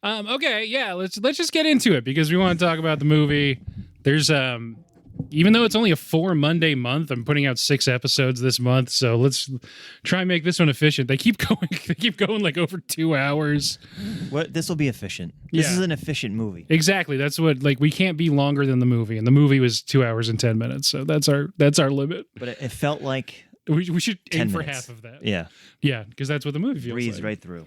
Okay, yeah, let's just get into it because we want to talk about the movie. There's even though it's only a 4 Monday month, I'm putting out 6 episodes this month, so let's try and make this one efficient. They keep going like over 2 hours. What? This will be efficient. This is an efficient movie. Exactly. That's what we can't be longer than the movie, and the movie was 2 hours and 10 minutes, so that's our limit. But it felt like we should aim for minutes. half of that. Yeah. Yeah, because that's what the movie feels Breeze like. right through.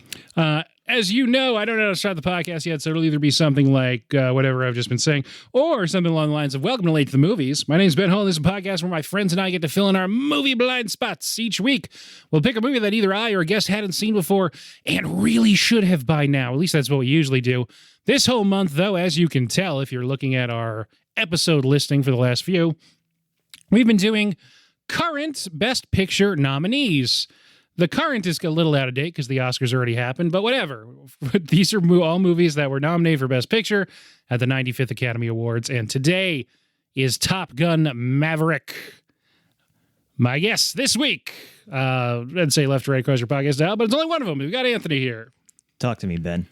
As you know, I don't know how to start the podcast yet, so it'll either be something like whatever I've just been saying, or something along the lines of Welcome to Late to the Movies. My name's Ben Hull, and this is a podcast where my friends and I get to fill in our movie blind spots. Each week, we'll pick a movie that either I or a guest hadn't seen before and really should have by now. At least that's what we usually do. This whole month, though, as you can tell, if you're looking at our episode listing for the last few, we've been doing current Best Picture nominees. The current is a little out of date because the Oscars already happened, but whatever. These are all movies that were nominated for Best Picture at the 95th Academy Awards, and today is Top Gun Maverick. My guest this week, I'd say left to right across your podcast now, but it's only one of them. We've got Anthony here. Talk to me, Ben.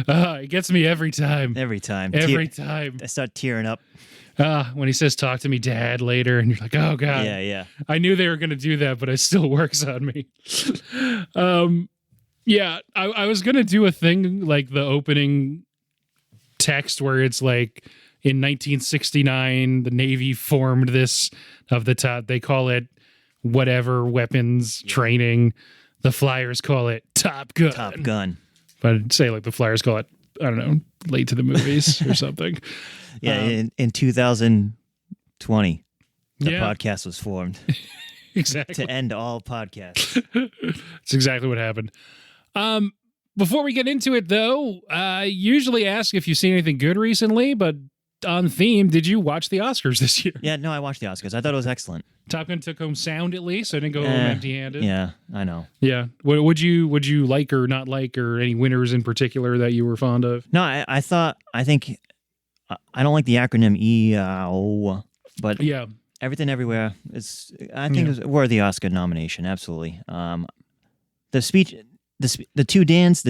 It gets me every time. Every time. Every time. I start tearing up. When he says, talk to me, Dad, later, and you're like, oh, God. Yeah. I knew they were going to do that, but it still works on me. I was going to do a thing like the opening text where it's like, in 1969, the Navy formed this of the top. They call it whatever weapons training. The Flyers call it Top Gun. Top Gun. But I'd say like the Flyers call it, I don't know, Late to the Movies or something. Yeah, in 2020, the podcast was formed. Exactly. To end all podcasts. That's exactly what happened. Before we get into it, though, I usually ask if you've seen anything good recently, but on theme, did you watch the Oscars this year? Yeah, no, I watched the Oscars. I thought it was excellent. Top Gun took home sound at least, so I didn't go home empty-handed. Yeah, I know. Yeah. What would you like or not like, or any winners in particular that you were fond of? No, I think I don't like the acronym EO, but yeah, Everything Everywhere is, I think, is worthy Oscar nomination. Absolutely. The speech, the two Dans,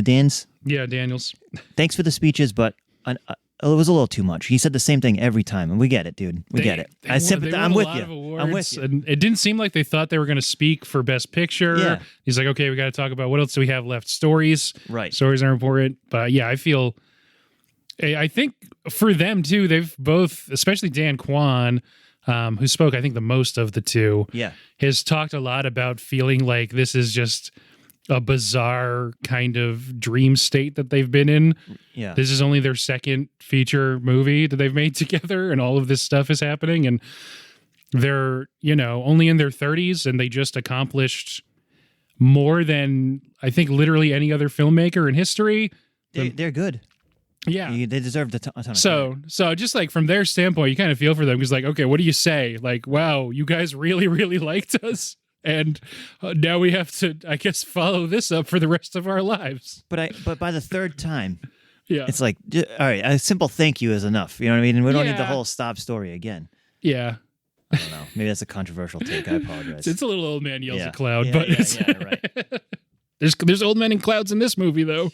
yeah, Daniels. Thanks for the speeches, but it was a little too much. He said the same thing every time, and we get it, dude. We get it. I'm with you. I'm with you. And it didn't seem like they thought they were going to speak for Best Picture. Yeah. He's like, okay, we got to talk about what else do we have left? Stories. Right. Stories are important. But yeah, I think for them too, they've both, especially Dan Kwan, who spoke, I think, the most of the two, has talked a lot about feeling like this is just a bizarre kind of dream state that they've been in. Yeah. This is only their second feature movie that they've made together, and all of this stuff is happening, and they're, only in their 30s, and they just accomplished more than I think literally any other filmmaker in history. They're good. Yeah. They deserve a ton of credit. So just like from their standpoint, you kind of feel for them because like, okay, what do you say? Like, wow, you guys really, really liked us. And now we have to, I guess, follow this up for the rest of our lives. But by the third time, it's like, all right, a simple thank you is enough. You know what I mean? And we don't need the whole stop story again. Yeah. I don't know. Maybe that's a controversial take. I apologize. It's a little old man yells at cloud, but right. There's old men in clouds in this movie, though.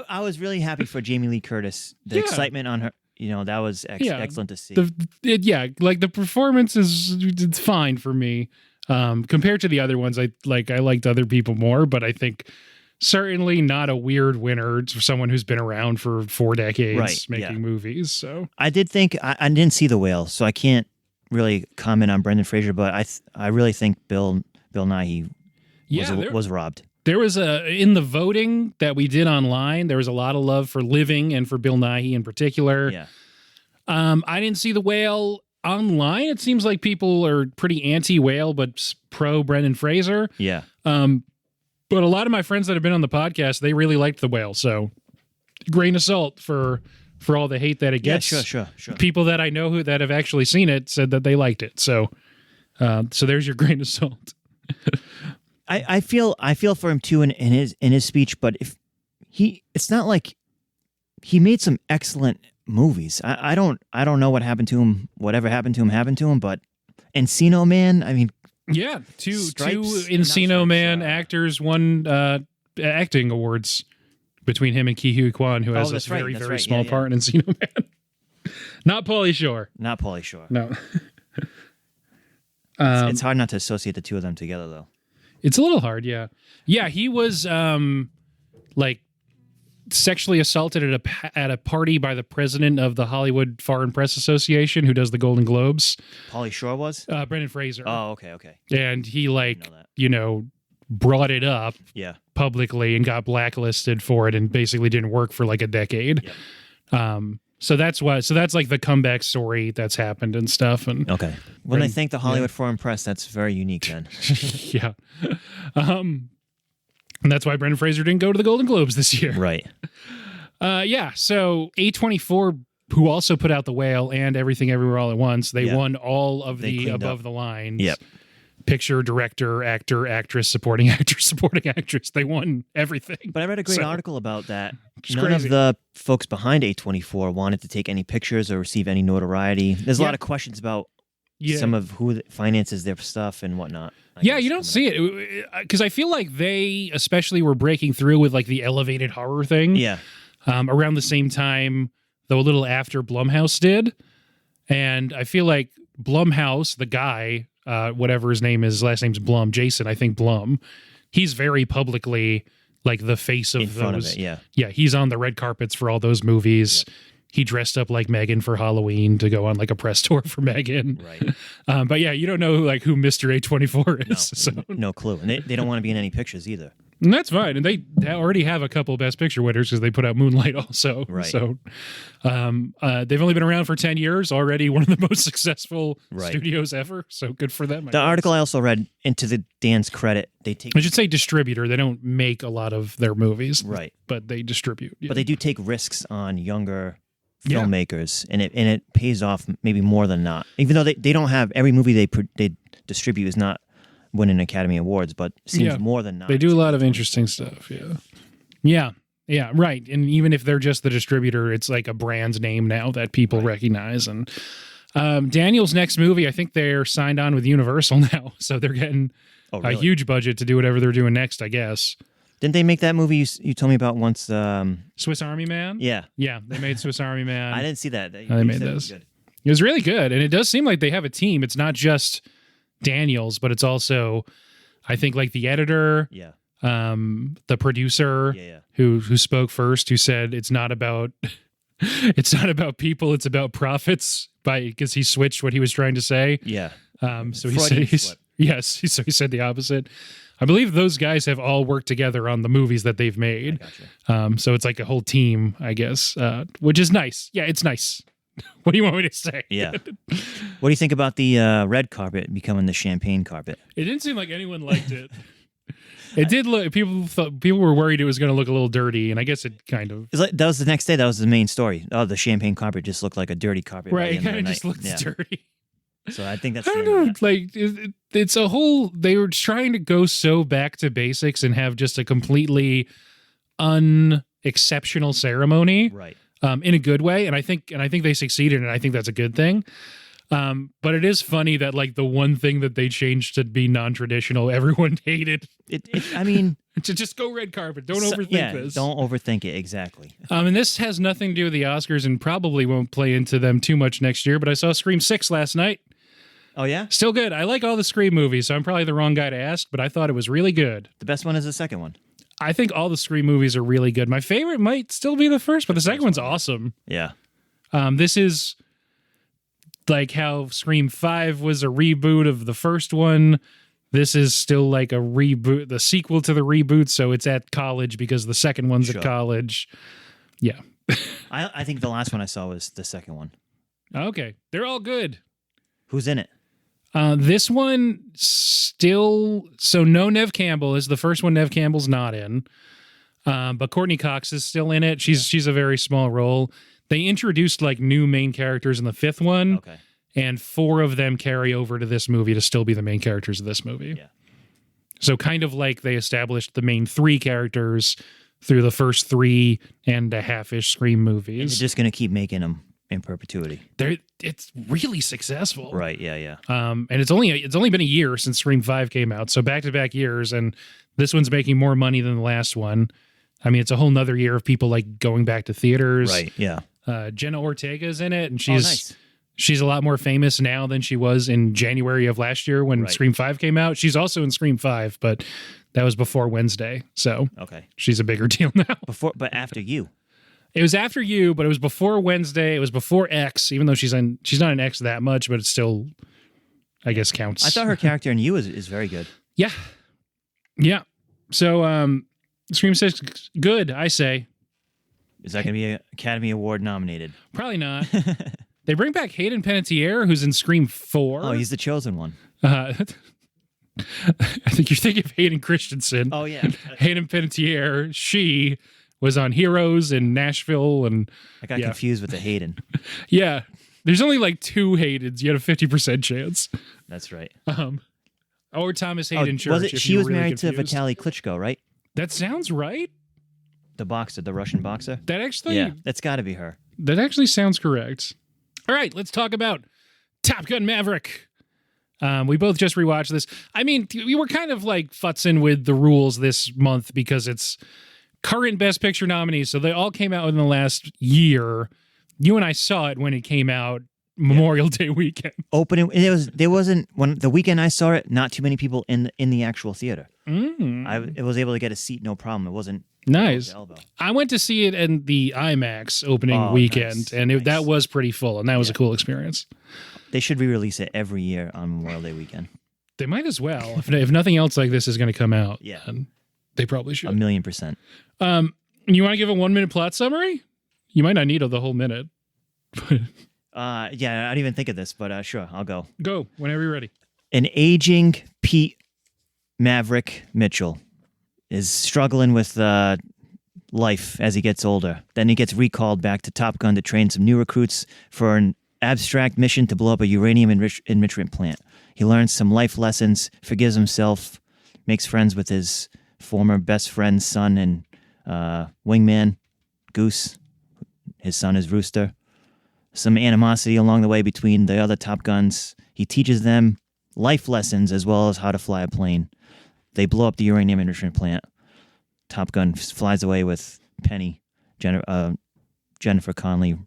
I was really happy for Jamie Lee Curtis. The excitement on her, that was excellent to see. The performance it's fine for me. Compared to the other ones, I liked other people more, but I think certainly not a weird winner for someone who's been around for 4 decades making movies. So I did think I didn't see The Whale, so I can't really comment on Brendan Fraser, but I really think Bill Nighy was robbed. There was in the voting that we did online, there was a lot of love for Living and for Bill Nighy in particular. Yeah. I didn't see The Whale. Online, it seems like people are pretty anti-Whale, but pro Brendan Fraser. Yeah. But a lot of my friends that have been on the podcast, they really liked The Whale. So, grain of salt for all the hate that it gets. Sure. People that I know that have actually seen it said that they liked it. So there's your grain of salt. I feel for him too in his speech, but it's not like he made some excellent movies. I don't know what happened to him. Whatever happened to him, but Encino Man, I mean, two Encino Man actors won acting awards between him and Ke Huy Quan, who has that's a right, very, that's very right. small Yeah, part in Encino Man. Not Pauly Shore. Not Pauly Shore. No. It's hard not to associate the two of them together, though. It's a little hard, yeah. Yeah, he was like sexually assaulted at a party by the president of the Hollywood Foreign Press Association, who does the Golden Globes. Pauly Shore was? Brendan Fraser. Oh, okay. And he Know that. brought it up Yeah. publicly and got blacklisted for it and basically didn't work for like a decade. Yep. So that's like the comeback story that's happened and stuff. And Okay. When I think the Hollywood Foreign Press, that's very unique then. yeah. And that's why Brendan Fraser didn't go to the Golden Globes this year. Right. Yeah. So A24, who also put out The Whale and Everything Everywhere All at Once, they won all of the above the lines. Yep. Picture, director, actor, actress, supporting actor, supporting actress. They won everything. But I read a great article about that. None crazy. of the folks behind A24 wanted to take any pictures or receive any notoriety. There's a lot of questions about some of who finances their stuff and whatnot. Yeah, you don't see it because I feel like they especially were breaking through with like the elevated horror thing. Yeah. Around the same time, though a little after Blumhouse did. And I feel like Blumhouse, the guy, whatever his name is, last name's Blum, Jason, I think Blum, he's very publicly like the face of in front those. of it, yeah. Yeah, he's on the red carpets for all those movies. Yep. He dressed up like Megan for Halloween to go on like a press tour for Megan. Right. But yeah, you don't know like who Mr. A24 is. No clue. And they don't want to be in any pictures either. And that's fine. And they already have a couple of Best Picture winners because they put out Moonlight also. Right. So they've only been around for 10 years, already one of the most successful studios ever. So good for them. The article I also read, into Dan's credit, I should say distributor. They don't make a lot of their movies. Right. But they distribute. Yeah. But they do take risks on younger filmmakers, and it pays off maybe more than not. Even though they don't have every movie they distribute is not winning Academy Awards, but seems more than not. They do a lot of interesting stuff. Yeah, right. And even if they're just the distributor, it's like a brand's name now that people recognize. And Daniel's next movie, I think they're signed on with Universal now, so they're getting a huge budget to do whatever they're doing next, I guess. Didn't they make that movie you told me about once? Swiss Army Man? Yeah. Yeah, they made Swiss Army Man. I didn't see that. They made this. It was really good, and it does seem like they have a team. It's not just Daniels, but it's also, I think, like the editor, the producer, who spoke first, who said it's not about people, it's about profits, because he switched what he was trying to say. Yeah. So he said so he said the opposite. I believe those guys have all worked together on the movies that they've made. So it's like a whole team, I guess, which is nice. Yeah, it's nice. What do you want me to say? Yeah. What do you think about the red carpet becoming the champagne carpet? It didn't seem like anyone liked it. It did look. People were worried it was going to look a little dirty, and I guess it kind of. That was the next day. That was the main story. Oh, the champagne carpet just looked like a dirty carpet. Right, it kind of just looks dirty. So I think that's. I don't know. Like it's a whole. They were trying to go so back to basics and have just a completely unexceptional ceremony, right? In a good way, and I think they succeeded, and I think that's a good thing. But it is funny that like the one thing that they changed to be non-traditional, everyone hated. I mean, to just go red carpet. Don't overthink this. Don't overthink it. Exactly. And this has nothing to do with the Oscars, and probably won't play into them too much next year. But I saw Scream 6 last night. Oh yeah, still good. I like all the Scream movies, so I'm probably the wrong guy to ask, but I thought it was really good. The best one is the second one. I think all the Scream movies are really good. My favorite might still be the first, but the second one's awesome. Yeah. This is like how Scream 5 was a reboot of the first one. This is still like a reboot, the sequel to the reboot, so it's at college because the second one's at college. Yeah. I think the last one I saw was the second one. Okay. They're all good. Who's in it? This one still, so no Neve Campbell is the first one. Neve Campbell's not in, but Courtney Cox is still in it. She's a very small role. They introduced like new main characters in the fifth one, and 4 of them carry over to this movie to still be the main characters of this movie. Yeah. So kind of like they established the main 3 characters through the first 3.5-ish Scream movies. And they're just going to keep making them. in perpetuity. It's really successful. Right. Yeah. Yeah. And it's only been a year since Scream 5 came out, so back-to-back years, and this one's making more money than the last one. I mean, it's a whole nother year of people like going back to theaters. Right. Yeah. Jenna Ortega's in it, and Nice. she's a lot more famous now than she was in January of last year when Scream 5 came out. She's also in Scream 5, but that was before Wednesday, so she's a bigger deal now. But after You. It was after You, but it was before Wednesday. It was before X, even though she's not in X that much, but it still, I guess, counts. I thought her character in You is very good. Yeah. Yeah. So, Scream 6, good, I say. Is that going to be an Academy Award nominated? Probably not. They bring back Hayden Panettiere, who's in Scream 4. Oh, he's the chosen one. I think you're thinking of Hayden Christensen. Oh, yeah. Hayden Panettiere, she was on Heroes in Nashville. And I got confused with the Hayden. Yeah. There's only like 2 Haydens. You had a 50% chance. That's right. Or Thomas Hayden Church. Was it? She was really married confused. To Vitaly Klitschko, right? That sounds right. The boxer, the Russian boxer. That actually... Yeah, that's got to be her. That actually sounds correct. All right, let's talk about Top Gun Maverick. We both just rewatched this. I mean, we were kind of like futzing with the rules this month because it's current Best Picture nominees, so they all came out in the last year. You and I saw it when it came out Memorial Day weekend. Opening, there wasn't when the weekend I saw it. Not too many people in the actual theater. I was able to get a seat, no problem. It wasn't nice. I went to see it in the IMAX opening weekend, and that was pretty full, and that was a cool experience. They should re-release it every year on Memorial Day weekend. They might as well. If nothing else like this is going to come out, they probably should. 1,000,000%. You want to give a 1-minute plot summary? You might not need the whole minute. I didn't even think of this, but sure, I'll go. Go whenever you're ready. An aging Pete Maverick Mitchell is struggling with life as he gets older. Then he gets recalled back to Top Gun to train some new recruits for an abstract mission to blow up a uranium enrichment plant. He learns some life lessons, forgives himself, makes friends with his former best friend's son and wingman, Goose. His son is Rooster. Some animosity along the way between the other Top Guns. He teaches them life lessons as well as how to fly a plane. They blow up the uranium enrichment plant. Top Gun flies away with Penny. Jennifer Connelly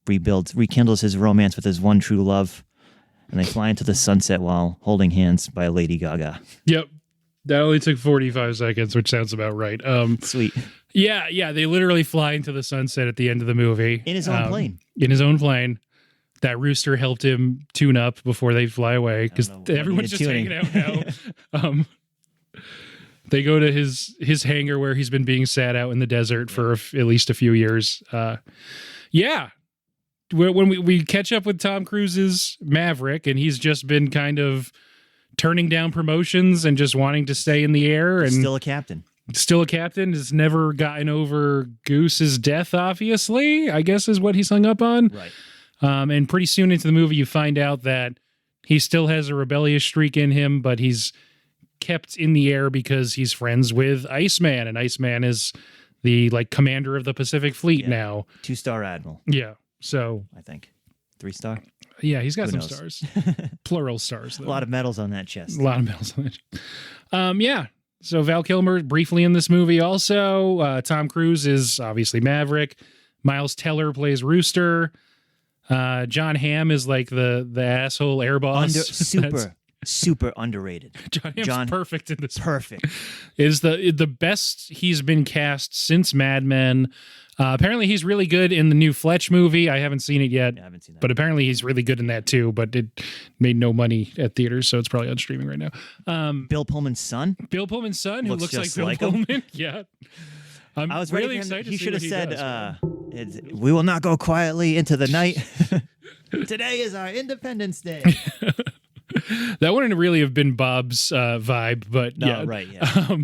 rekindles his romance with his one true love, and they fly into the sunset while holding hands by Lady Gaga. Yep. That only took 45 seconds, which sounds about right. Sweet. Yeah, they literally fly into the sunset at the end of the movie. In his own plane. In his own plane. That Rooster helped him tune up before they fly away, because everyone's just hanging out now. They go to his hangar where he's been being sat out in the desert for at least a few years. When we catch up with Tom Cruise's Maverick, and he's just been kind of turning down promotions and just wanting to stay in the air. And still a captain. Has never gotten over Goose's death, obviously, I guess is what he's hung up on. Right. And pretty soon into the movie, you find out that he still has a rebellious streak in him, but he's kept in the air because he's friends with Iceman, and Iceman is the commander of the Pacific Fleet now. 2-star admiral. Yeah. So I think 3-star. Yeah, he's got some stars. Plural stars, though. A lot of medals on that chest. A lot of medals on that chest. Yeah. So Val Kilmer briefly in this movie also. Tom Cruise is obviously Maverick. Miles Teller plays Rooster. John Hamm is like the asshole air boss. Super underrated. John Hamm's perfect in this. Perfect. Is the best he's been cast since Mad Men. Apparently he's really good in the new Fletch movie. I haven't seen it yet. I haven't seen that. But apparently he's really good in that too, but it made no money at theaters, so it's probably on streaming right now. Bill Pullman's son? Bill Pullman's son, who looks like Bill Pullman. Yeah. I was really excited to see he should have said, does, we will not go quietly into the night. Today is our Independence Day. That wouldn't really have been Bob's vibe, but no, right, yeah.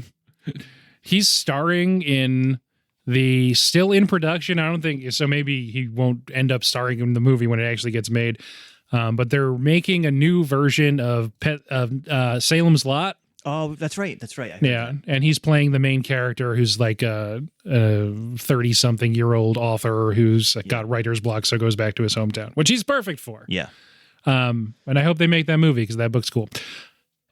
He's starring in the still in production. I don't think so. Maybe he won't end up starring in the movie when it actually gets made. But they're making a new version of Salem's Lot. Oh, that's right. That's right. I heard Yeah, that. and he's playing the main character who's like a 30-something-year-old author who's got writer's block, so goes back to his hometown, which he's perfect for. Yeah. And I hope they make that movie because that book's cool.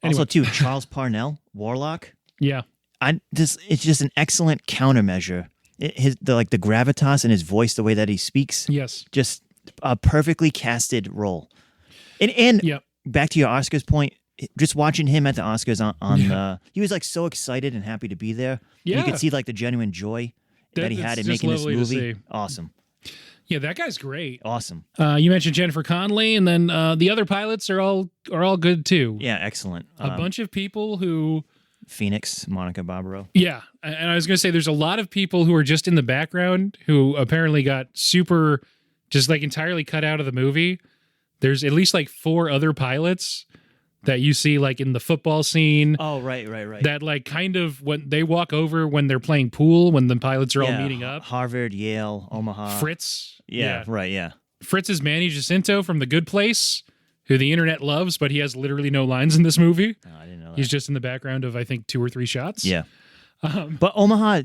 Anyway. Also, too, Charles Parnell, Warlock. Yeah. It's just an excellent countermeasure. The gravitas in his voice, the way that he speaks. Yes. Just a perfectly casted role. And back to your Oscars point, just watching him at the Oscars he was like so excited and happy to be there. Yeah. You could see like the genuine joy that he had in making this movie. Awesome. Yeah, that guy's great. Awesome. You mentioned Jennifer Connelly, and then the other pilots are all good too. Yeah, excellent. A bunch of people who Phoenix, Monica Barbaro. Yeah, and I was going to say there's a lot of people who are just in the background who apparently got super just like entirely cut out of the movie. There's at least like 4 other pilots that you see like in the football scene. Oh, right. That like kind of when they walk over when they're playing pool, when the pilots are all meeting up. Harvard, Yale, Omaha. Fritz. Yeah, right, yeah. Fritz is Manny Jacinto from The Good Place, who the internet loves, but he has literally no lines in this movie. Oh, I didn't know that. He's just in the background of, I think, 2 or 3 shots. Yeah. But Omaha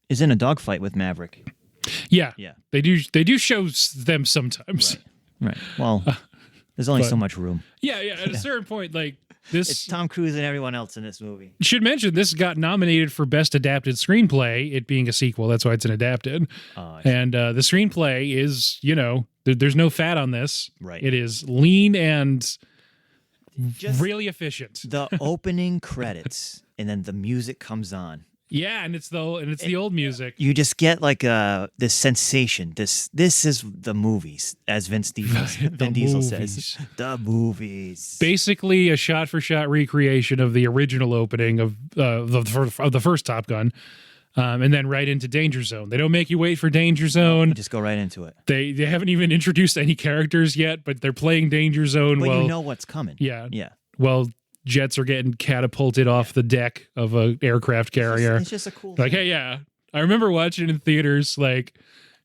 is in a dogfight with Maverick. Yeah. They do show them sometimes. Right. Well, there's only so much room. Yeah. At a certain point, like this, it's Tom Cruise and everyone else in this movie. Should mention this got nominated for Best Adapted Screenplay. It being a sequel, that's why it's an adapted. And the screenplay is, there's no fat on this. Right. It is lean and just really efficient. The opening credits, and then the music comes on. Yeah, and it's the old music. You just get like this sensation. This is the movies, as Vin Diesel says. The movies. Basically, a shot-for-shot recreation of the original opening of the first Top Gun, and then right into Danger Zone. They don't make you wait for Danger Zone. You just go right into it. They haven't even introduced any characters yet, but they're playing Danger Zone. But you know what's coming. Yeah. Yeah. Well, jets are getting catapulted off the deck of an aircraft carrier. It's just a cool like, thing. hey, yeah. I remember watching it in theaters, like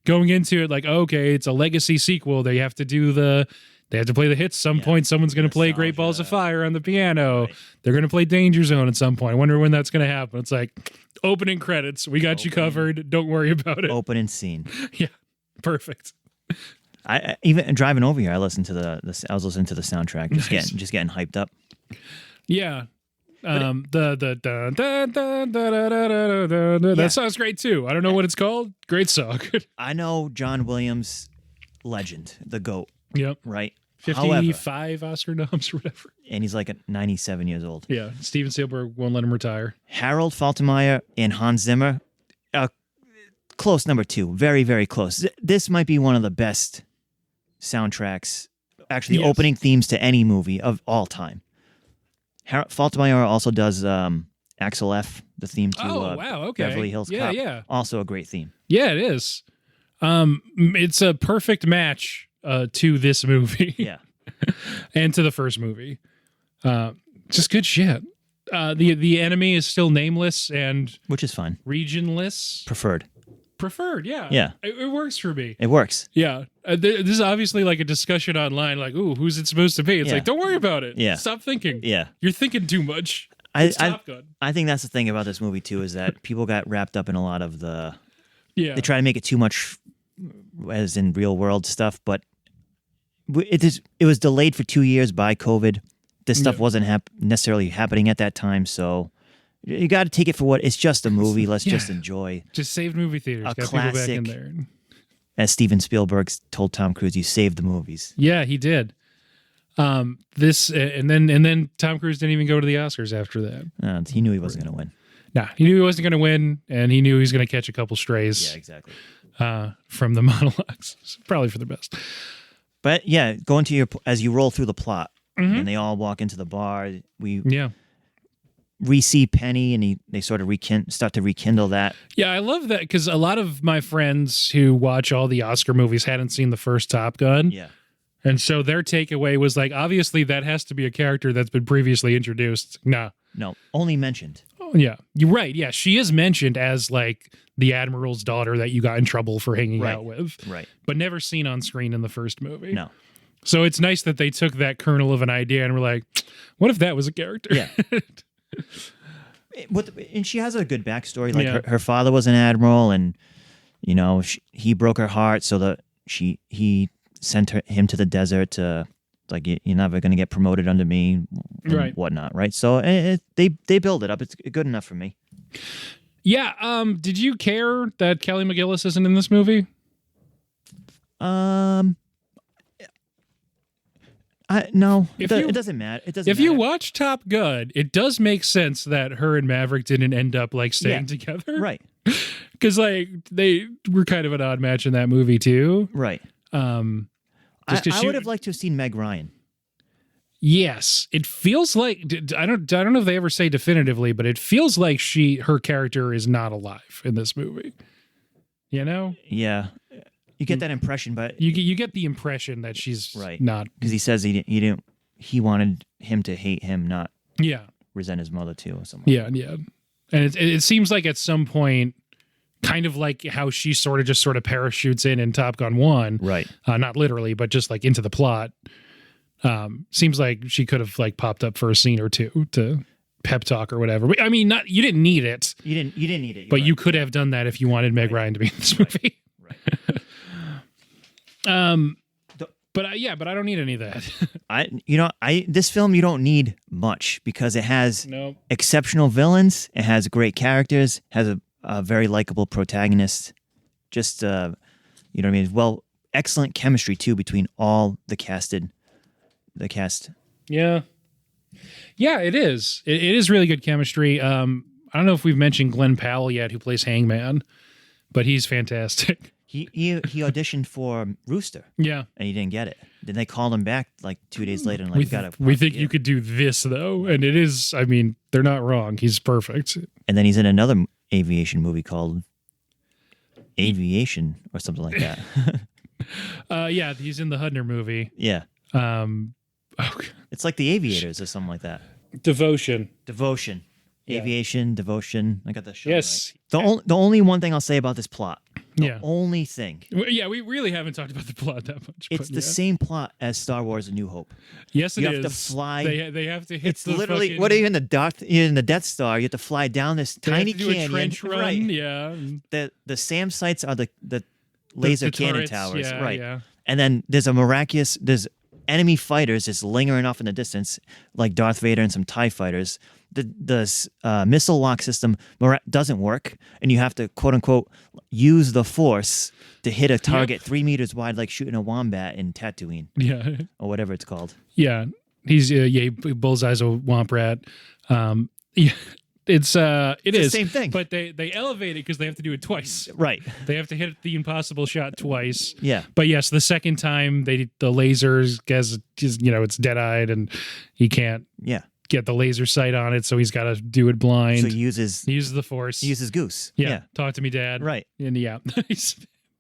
going into it, like, okay, it's a legacy sequel. They have to play the hits. Some point, someone's going to play Great Balls of Fire on the piano. Right. They're going to play Danger Zone at some point. I wonder when that's going to happen. It's like opening credits. We got you covered. Don't worry about it. Opening scene. Yeah, perfect. I even driving over here, I listened to I was listening to the soundtrack, just getting hyped up. Yeah. That sounds great too. I don't know what it's called. Great song. I know John Williams, legend, the GOAT. Yep. Right. 55 Oscar noms or whatever. And he's like 97 years old. Yeah. Steven Spielberg won't let him retire. Harold Faltermeyer and Hans Zimmer, close number 2. Very, very close. This might be one of the best soundtracks, actually opening themes to any movie of all time. Faltermeyer also does Axel F, the theme to Beverly Hills Cop. Yeah. Also a great theme. Yeah, it is. It's a perfect match to this movie. Yeah. And to the first movie. Just good shit. The enemy is still nameless and which is fine. Regionless. Preferred, yeah. Yeah. It works for me. It works. Yeah. This is obviously like a discussion online, like, ooh, who's it supposed to be? It's like, don't worry about it. Yeah. Stop thinking. Yeah. You're thinking too much. It's Top Gun. I think that's the thing about this movie, too, is that people got wrapped up in a lot of the... Yeah. They try to make it too much as in real world stuff, but it was delayed for 2 years by COVID. This stuff wasn't necessarily happening at that time, so... You got to take it for what it's just a movie. Let's just enjoy. Just saved movie theaters. A got classic. People back in there. As Steven Spielberg told Tom Cruise, "You saved the movies." Yeah, he did. This and then Tom Cruise didn't even go to the Oscars after that. He knew he wasn't going to win. Nah, he knew he wasn't going to win, and he knew he was going to catch a couple strays. Yeah, exactly. From the monologues, probably for the best. But yeah, going to as you roll through the plot, and they all walk into the bar. We see Penny, and they sort of start to rekindle that. Yeah, I love that because a lot of my friends who watch all the Oscar movies hadn't seen the first Top Gun. Yeah. And so their takeaway was like, obviously that has to be a character that's been previously introduced. No, only mentioned. Oh, yeah, you're right. Yeah, she is mentioned as like the Admiral's daughter that you got in trouble for hanging out with. Right. But never seen on screen in the first movie. No. So it's nice that they took that kernel of an idea and were like, what if that was a character? Yeah. And she has a good backstory. Like Yeah. her father was an admiral, and he broke her heart, so that he sent him to the desert to like, you're never going to get promoted under me, and Right. whatnot, right? So they build it up. It's good enough for me. Yeah. Did you care that Kelly McGillis isn't in this movie? No, If it doesn't matter. It doesn't. If matter. you watch Top Gun, it does make sense that her and Maverick didn't end up like staying together, right? Because like they were kind of an odd match in that movie too, Right. I would have liked to have seen Meg Ryan. Yes, it feels like I don't know if they ever say definitively, but it feels like her character is not alive in this movie. You know? Yeah, you get that impression, but you get the impression that she's not, because he says he wanted him to hate him, not resent his mother too, or something. Yeah, and it seems like at some point, kind of like how she sort of parachutes in Top Gun 1, right? Not literally, but just like into the plot. Seems like she could have like popped up for a scene or two to pep talk or whatever. I mean, you didn't need it. You didn't need it. But you could have done that if you wanted Meg Ryan to be in this movie. Right. But I don't need any of that. This film, you don't need much because it has No. exceptional villains. It has great characters. Has a very likable protagonist. Just you know what I mean? Well, excellent chemistry too between all the cast. Yeah, it is. It is really good chemistry. I don't know if we've mentioned Glen Powell yet, who plays Hangman, but he's fantastic. He auditioned for Rooster. Yeah, and he didn't get it. Then they called him back like 2 days later and like, we think you could do this though, and it is. I mean, they're not wrong. He's perfect. And then he's in another aviation movie called Aviation or something like that. Yeah, he's in the Hudner movie. Yeah. It's like The Aviators or something like that. Devotion. Yeah. Aviation, Devotion. I got that show Yes. right. The only one thing I'll say about this plot. The only thing. Yeah, we really haven't talked about the plot that much. It's the same plot as Star Wars: A New Hope. Yes, it is. You have to fly. They have to hit. It's literally what are you in the Death Star? You have to fly down this tiny canyon. A trench run. Right. Yeah. The SAM sites are the laser cannon turrets, towers. yeah, right. Yeah. And then there's enemy fighters just lingering off in the distance, like Darth Vader and some TIE fighters. The missile lock system doesn't work, and you have to, quote unquote, use the Force to hit a target 3 meters wide, like shooting a wombat in Tatooine. Yeah. Or whatever it's called. Yeah. He bullseyes a womp rat. Yeah. It's the same thing. But they elevate it because they have to do it twice. Right. They have to hit the impossible shot twice. Yeah. But yes, the second time the lasers, because it's dead-eyed and he can't get the laser sight on it, so he's got to do it blind. So he uses the Force. He uses Goose. Yeah. Talk to me, Dad. Right. And He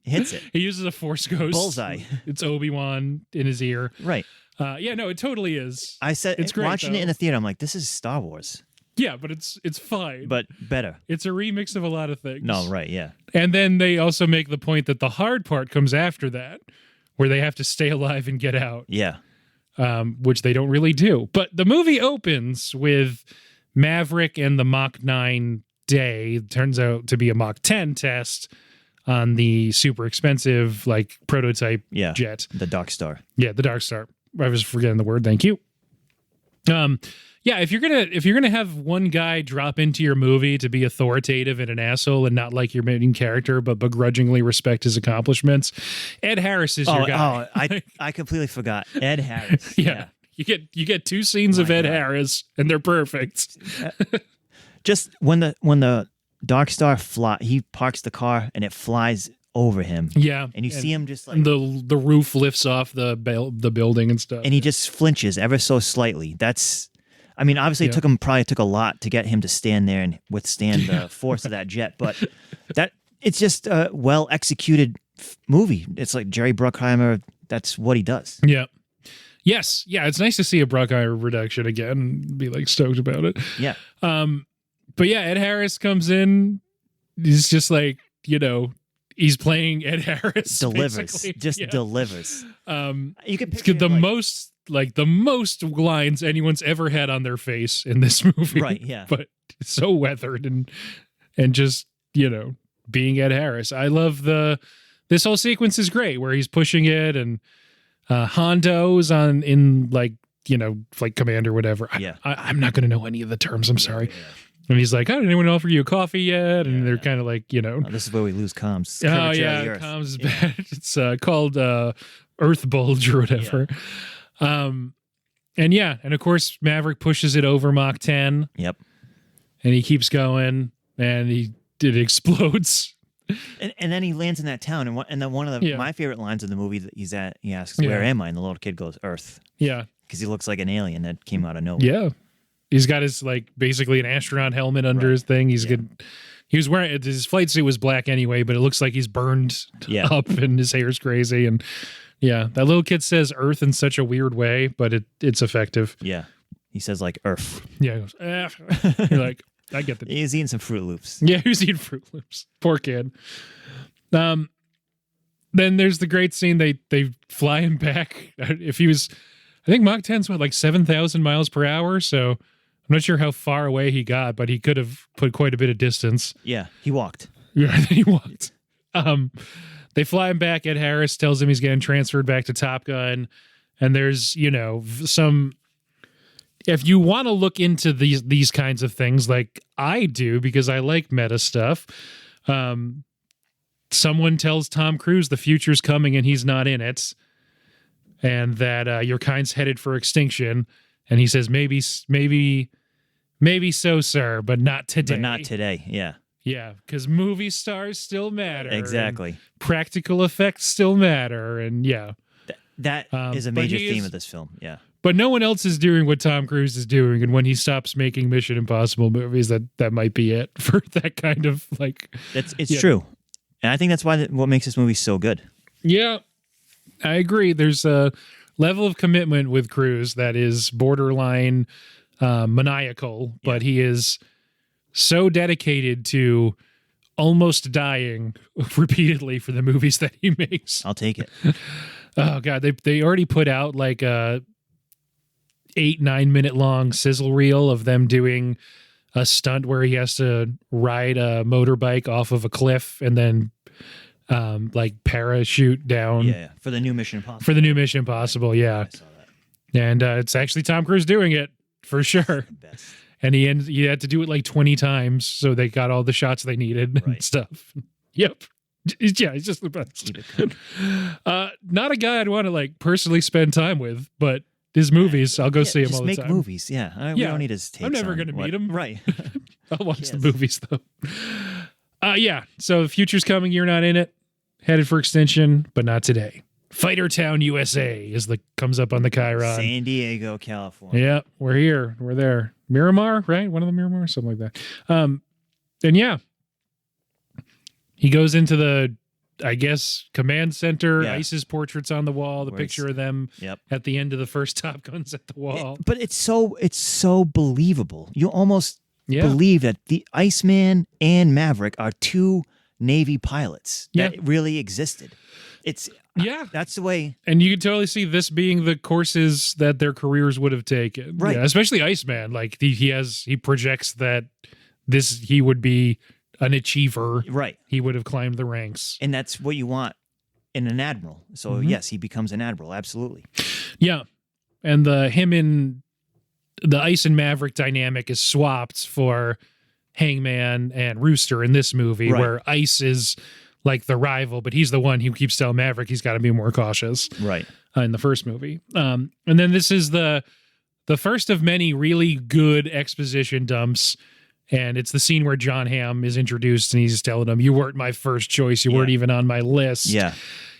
hits it. He uses a Force Ghost. Bullseye. It's Obi-Wan in his ear. Right. No, it totally is. I said, it's great, watching it in the theater, I'm like, this is Star Wars. Yeah, but it's fine. But better. It's a remix of a lot of things. No, right, yeah. And then they also make the point that the hard part comes after that, where they have to stay alive and get out. Yeah. Which they don't really do. But the movie opens with Maverick and the Mach 9 day. It turns out to be a Mach 10 test on the super expensive prototype jet. The Dark Star. Yeah, the Dark Star. I was forgetting the word. Thank you. Yeah, if you're gonna have one guy drop into your movie to be authoritative and an asshole and not like your main character, but begrudgingly respect his accomplishments, Ed Harris is your guy. Oh, I completely forgot Ed Harris. Yeah. You get 2 scenes of Ed Harris, and they're perfect. Just when the Dark Star he parks the car and it flies over him. Yeah, and you see him just and the roof lifts off the building and stuff, and he just flinches ever so slightly. I mean, obviously, it probably took a lot to get him to stand there and withstand the force of that jet, but it's just a well executed movie. It's like Jerry Bruckheimer. That's what he does. Yeah. Yes. Yeah. It's nice to see a Bruckheimer production again and be stoked about it. Yeah. But yeah, Ed Harris comes in. He's just he's playing Ed Harris. Delivers. Basically. Just delivers. You can picture the most like the most lines anyone's ever had on their face in this movie. Right, yeah. But so weathered and just, being Ed Harris. I love this whole sequence is great where he's pushing it and Hondo's in like, flight command or whatever. Yeah. I'm not going to know any of the terms. I'm sorry. Yeah. And he's like, oh, did anyone offer you a coffee yet? And they're kind of like, Oh, this is where we lose comms. Oh, yeah, comms is bad. It's called Earth Bulge or whatever. Yeah. And of course, Maverick pushes it over Mach 10. Yep. And he keeps going, and it explodes. And then he lands in that town, and then one of my favorite lines in the movie that he's at, he asks, "Where am I?" And the little kid goes, "Earth." Yeah. Because he looks like an alien that came out of nowhere. Yeah. He's got his basically an astronaut helmet under his thing. He's good. He was wearing his flight suit was black anyway, but it looks like he's burned up and his hair's crazy. And that little kid says Earth in such a weird way, but it's effective. Yeah. He says like Earth. Yeah. He goes, You're like, I get the. He's eating some Fruit Loops. Yeah, he was eating Fruit Loops. Poor kid. Then there's the great scene. They fly him back. If he was, I think Mach 10's like 7,000 miles per hour. So I'm not sure how far away he got, but he could have put quite a bit of distance. Yeah, he walked. Yeah, he walked. They fly him back. Ed Harris tells him he's getting transferred back to Top Gun. And there's, some, if you want to look into these kinds of things like I do, because I like meta stuff, someone tells Tom Cruise the future's coming and he's not in it, and that your kind's headed for extinction. And he says, maybe so, sir, but not today. But not today, yeah. Yeah, because movie stars still matter. Exactly. Practical effects still matter. And that is a major theme of this film, yeah. But no one else is doing what Tom Cruise is doing. And when he stops making Mission Impossible movies, that might be it for that kind of like... It's true. And I think that's what makes this movie so good. Yeah, I agree. There's a level of commitment with Cruise that is borderline maniacal, but he is so dedicated to almost dying repeatedly for the movies that he makes. I'll take it. Oh God, they already put out like a 8-9 minute long sizzle reel of them doing a stunt where he has to ride a motorbike off of a cliff and then like parachute down. Yeah, for the new Mission Impossible. For the new Mission Impossible, yeah. I saw that. And it's actually Tom Cruise doing it for sure. Best. And he had to do it like 20 times, so they got all the shots they needed and stuff. Yep. Yeah, he's just the best. Not a guy I'd want to like personally spend time with, but his movies, I'll go see him all the time. Just make movies, yeah. We don't need his takes. I'm never going to meet him. Right. I'll watch the movies though. So the future's coming. You're not in it. Headed for extinction, but not today. Fighter Town, USA comes up on the Chiron. San Diego, California. Yeah, we're here. We're there. Miramar, right? One of the Miramar, something like that. And he goes into the, I guess, command center. Yeah. ISIS portraits on the wall. The picture of them at the end of the first Top Gun's at the wall. But it's so believable. You almost believe that the Iceman and Maverick are two Navy pilots that really existed. That's the way. And you can totally see this being the courses that their careers would have taken. Right. Yeah, especially Iceman. Like he projects that he would be an achiever. Right. He would have climbed the ranks. And that's what you want in an admiral. So yes, he becomes an admiral. Absolutely. Yeah. And him and the Ice and Maverick dynamic is swapped for Hangman and Rooster in this movie, where Ice is like the rival, but he's the one who keeps telling Maverick he's got to be more cautious. Right. In the first movie. And then this is the first of many really good exposition dumps. And it's the scene where John Hamm is introduced and he's telling him, you weren't my first choice. You weren't even on my list. Yeah.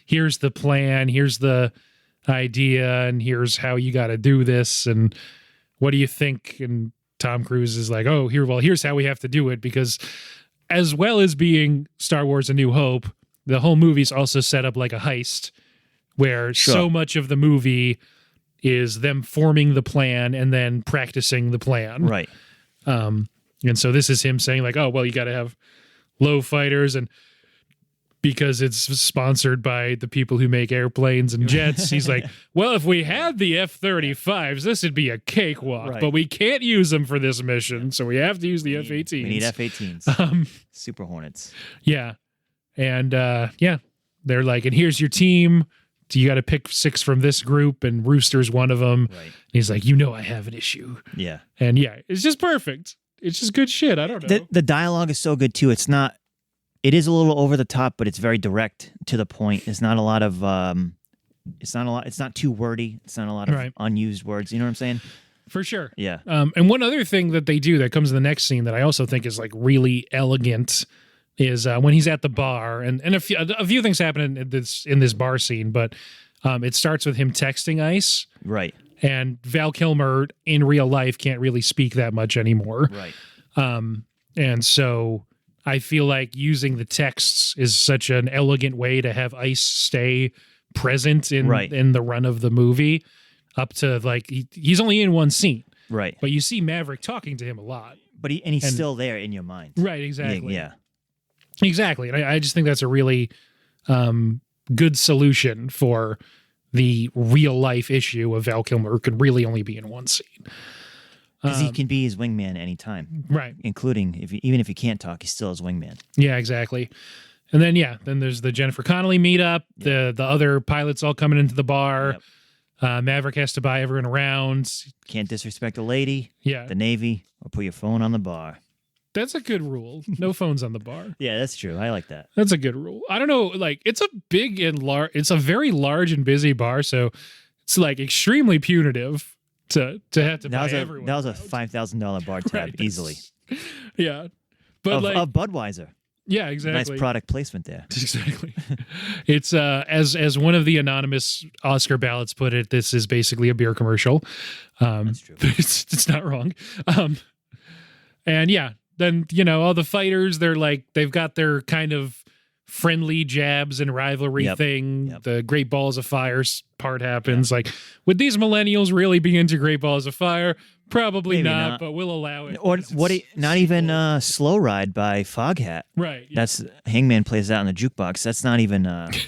Here's the plan. Here's the idea. And here's how you got to do this. And what do you think? And Tom Cruise is like, here's how we have to do it. Because as well as being Star Wars A New Hope, the whole movie's also set up like a heist where so much of the movie is them forming the plan and then practicing the plan. Right. And so this is him saying like, you got to have low fighters. And because it's sponsored by the people who make airplanes and jets. He's like, well, if we had the F-35s, this would be a cakewalk, but we can't use them for this mission, so we have to use the F-18s. We need F-18s. Super Hornets. Yeah. And they're like, and here's your team. You got to pick 6 from this group, and Rooster's one of them. Right. And he's like, I have an issue. Yeah. And it's just perfect. It's just good shit. I don't know. The dialogue is so good too. It is a little over the top, but it's very direct to the point. It's not a lot of it's not too wordy. It's not a lot of unused words. You know what I'm saying? For sure. Yeah. And one other thing that they do that comes in the next scene that I also think is like really elegant is when he's at the bar, and a few things happen in this bar scene, but it starts with him texting Ice. Right. And Val Kilmer in real life can't really speak that much anymore. Right. And so I feel like using the texts is such an elegant way to have Ice stay present in the run of the movie up to like he's only in one scene. Right. But you see Maverick talking to him a lot. But he's still there in your mind. Right, exactly. Yeah. Exactly. And I just think that's a really good solution for the real life issue of Val Kilmer, who can really only be in one scene. Because he can be his wingman anytime. Right. Including, even if he can't talk, he's still his wingman. Yeah, exactly. And then, then there's the Jennifer Connelly meetup, the other pilots all coming into the bar. Yep. Maverick has to buy everyone around. Can't disrespect a lady, the Navy, or put your phone on the bar. That's a good rule. No phones on the bar. Yeah, that's true. I like that. That's a good rule. I don't know, like, it's a big and large, it's a very large and busy bar, so it's like extremely punitive to have to buy everyone. That was a $5,000 bar tab, easily. Yeah. But of Budweiser. Yeah, exactly. Nice product placement there. Exactly. It's as one of the anonymous Oscar ballots put it, this is basically a beer commercial. That's true. It's not wrong. And then all the fighters, they've got their kind of friendly jabs and rivalry thing. Yep. The Great Balls of Fire part happens. Like, would these millennials really be into Great Balls of Fire? Probably not, but we'll allow it. Or not even Slow Ride by Foghat. Right. Yeah. That's Hangman plays that on the jukebox. That's not even the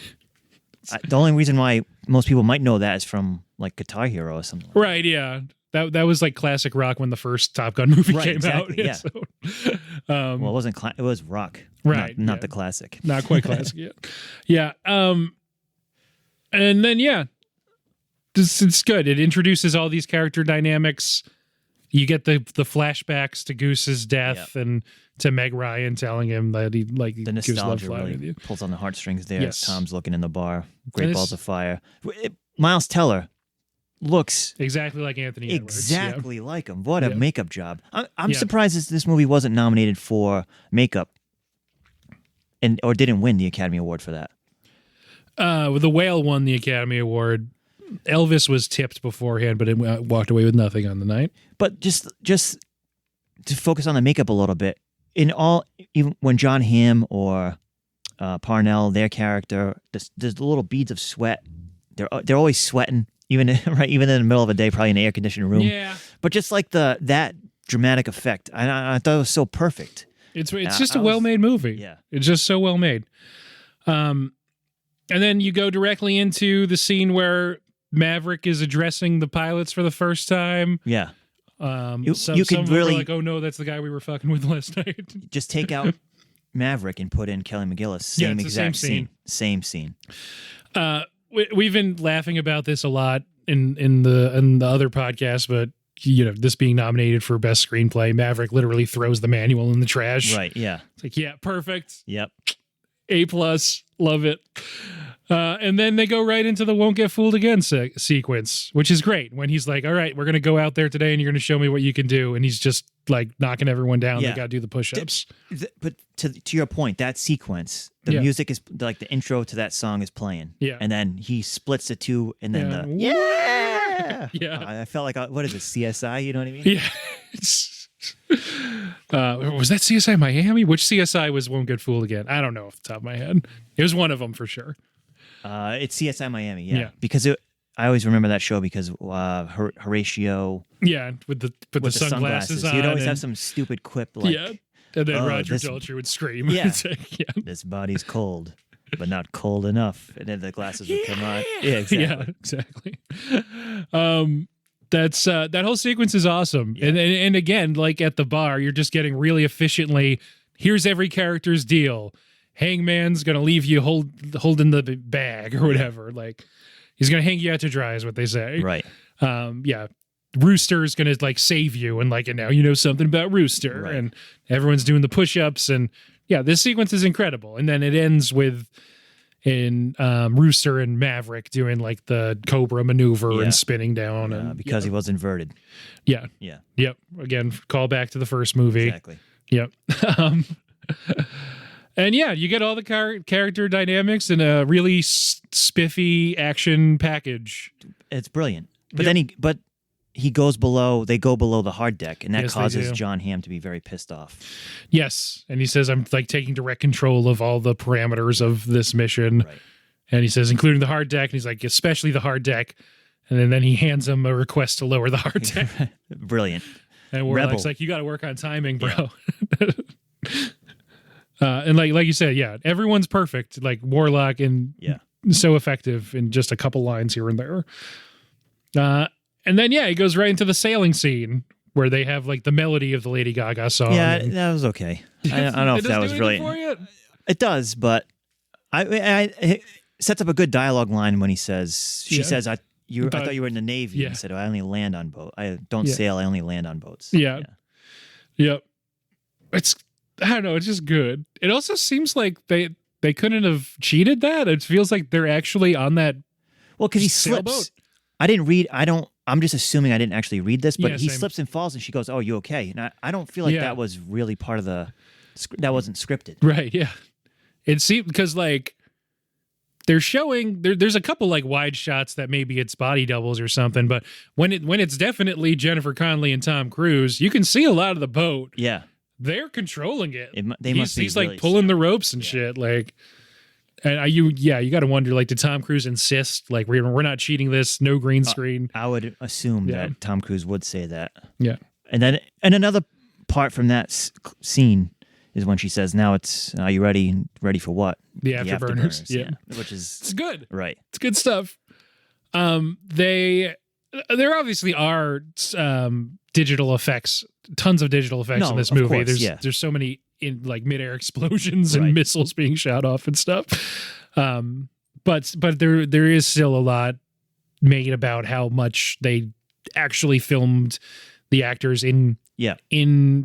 only reason why most people might know that is from like Guitar Hero or something. Right, yeah. That was like classic rock when the first Top Gun movie came out. Yeah. So, well, it wasn't it was rock. Right. Not the classic. Not quite classic yet. Yeah. And then it's good. It introduces all these character dynamics. You get the flashbacks to Goose's death and to Meg Ryan telling him that he the nostalgia really pulls on the heartstrings there. Yes. Tom's looking in the bar. Great Balls of Fire. Miles Teller looks exactly like Anthony Edwards. Exactly like him. What a makeup job. I'm surprised this movie wasn't nominated for makeup or didn't win the Academy Award for that. The Whale won the Academy Award. Elvis was tipped beforehand, but it walked away with nothing on the night. But just to focus on the makeup a little bit, even when John Hamm or Parnell, their character, there's little beads of sweat. They're always sweating, even in the middle of the day, probably in an air-conditioned room. Yeah. But just like that dramatic effect, I thought it was so perfect. It's just a well-made movie. Yeah. It's just so well-made. And then you go directly into the scene where Maverick is addressing the pilots for the first time. Yeah. You could really like, oh no, that's the guy we were fucking with last night. Just take out Maverick and put in Kelly McGillis. Same exact scene. Same scene. We've been laughing about this a lot in the other podcast, but this being nominated for best screenplay, Maverick literally throws the manual in the trash. Right. Yeah. It's like, perfect. Yep. A+, love it. And then they go right into the Won't Get Fooled Again sequence, which is great. When he's like, all right, we're going to go out there today and you're going to show me what you can do. And he's just like knocking everyone down. They got to do the push-ups. But to your point, that sequence, the music is like the intro to that song is playing. Yeah. And then he splits the two and then I felt like, what is it, CSI? You know what I mean? Yeah. Was that CSI Miami? Which CSI was Won't Get Fooled Again? I don't know off the top of my head. It was one of them for sure. It's CSI Miami, yeah. Because I always remember that show because Horatio. Yeah, with the sunglasses on. He'd always have some stupid quip like. Yeah, and then Roger Daltrey would scream. Yeah. This body's cold. but not cold enough. And then the glasses would come on. Yeah, exactly. Yeah, exactly. That's that whole sequence is awesome. Yeah. And again, like at the bar, you're just getting really efficiently. Here's every character's deal. Hangman's gonna leave you holding the bag or whatever. Like he's gonna hang you out to dry, is what they say. Right. Yeah. Rooster's gonna like save you, and like, and now you know something about Rooster, Right. and everyone's doing the push-ups, and yeah, this sequence is incredible. And then it ends with Rooster and Maverick doing like the Cobra maneuver Yeah. and spinning down, and Because he was inverted. yeah, Yeah. yep. Again, call back to the first movie. Exactly. Yep. And yeah, you get all the character dynamics in a really spiffy action package. It's brilliant. But Yep. then he goes below, they go below the hard deck, and that Yes, they causes do. John Hamm to be very pissed off. Yes, and he says, "I'm like taking direct control of all the parameters of this mission." Right. And he says, including the hard deck, and he's like, especially the hard deck. And then he hands him a request to lower the hard deck. Brilliant. And Warlock's Rebel. like, you got to work on timing, bro. And like you said, yeah, everyone's perfect. Like Warlock and Yeah. so effective in just a couple lines here and there. And then, yeah, he goes right into the sailing scene where they have like the melody of the Lady Gaga song. Yeah, and- that was okay. I don't know if It that doesn't was do really. anything for you? It does, but it sets up a good dialogue line when he says, she Yeah. says, I thought you were in the Navy. Yeah. And he said, I only land on boats. I don't Yeah. sail, I only land on boats. Yeah. Yep. It's, I don't know, it's just good. It also seems like they couldn't have cheated that. It feels like they're actually on that. Well, because he Sailboat? slips. I'm just assuming I didn't actually read this, but Yeah, he same. slips and falls, and she goes, "Oh, you okay?" And I don't feel like Yeah. that was really part of that wasn't scripted. Right, yeah. It seems because like they're showing there's a couple like wide shots that maybe it's body doubles or something, but when it's definitely Jennifer Connelly and Tom Cruise, you can see a lot of the boat. Yeah, They're controlling it. must be He's really like pulling the serious. ropes and shit. Like, and you got to wonder, like, did Tom Cruise insist, like, we're not cheating this, no green screen? I would assume Yeah. that Tom Cruise would say that. Yeah. And another part from that scene is when she says, "Now it's are you ready? Ready for what? The afterburners. Yeah. Which is It's good. right. It's good stuff. There obviously are digital effects, tons of digital effects No, in this of movie. course, yeah. There's so many in like midair explosions and Right. missiles being shot off and stuff. But there is still a lot made about how much they actually filmed the actors in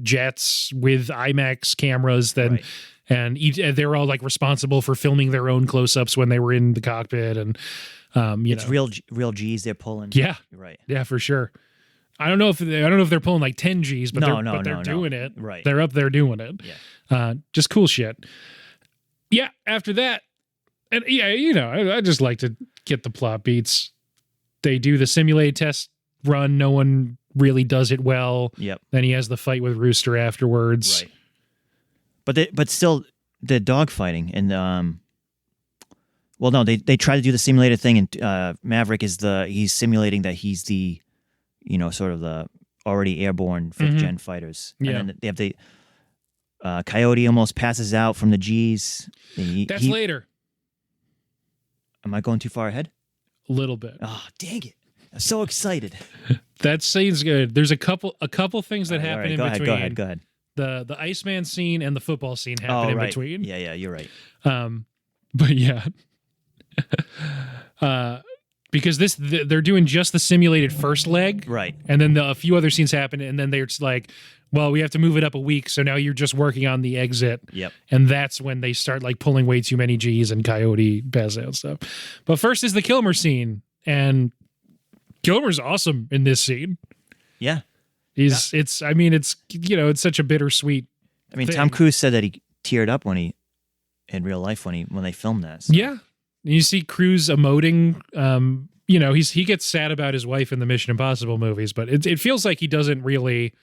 jets with IMAX cameras Right. and they're all like responsible for filming their own close-ups when they were in the cockpit and It's real G's they're pulling. Yeah. Right. Yeah, for sure. I don't know if they're pulling like 10 G's, but No, they're no. doing it. Right. They're up there doing it. Yeah. Just cool shit. Yeah. After that, and yeah, I just like to get the plot beats. They do the simulated test run. No one really does it well. Yep. Then he has the fight with Rooster afterwards. Right. But still, the dog fighting and well, no, they try to do the simulated thing, and Maverick he's simulating that he's the, sort of the already airborne 5th gen fighters. Yeah. And then they have the Coyote almost passes out from the G's. That's later. Am I going too far ahead? A little bit. Oh, dang it! I'm so excited. That scene's good. There's a couple things that happen in between. Go ahead. The Iceman scene and the football scene happen in right. between. Yeah, you're right. But yeah. Because they're doing just the simulated first leg. Right. And then a few other scenes happen, and then they're just like, well, we have to move it up a week, so now you're just working on the exit. Yep. And that's when they start like pulling way too many G's and Coyote passes out and stuff. But first is the Kilmer scene, and Kilmer's awesome in this scene. Yeah. It's such a bittersweet I mean, thing. Tom Cruise said that he teared up in real life when they filmed that. So. Yeah. And you see Cruise emoting. He gets sad about his wife in the Mission Impossible movies, but it feels like he doesn't really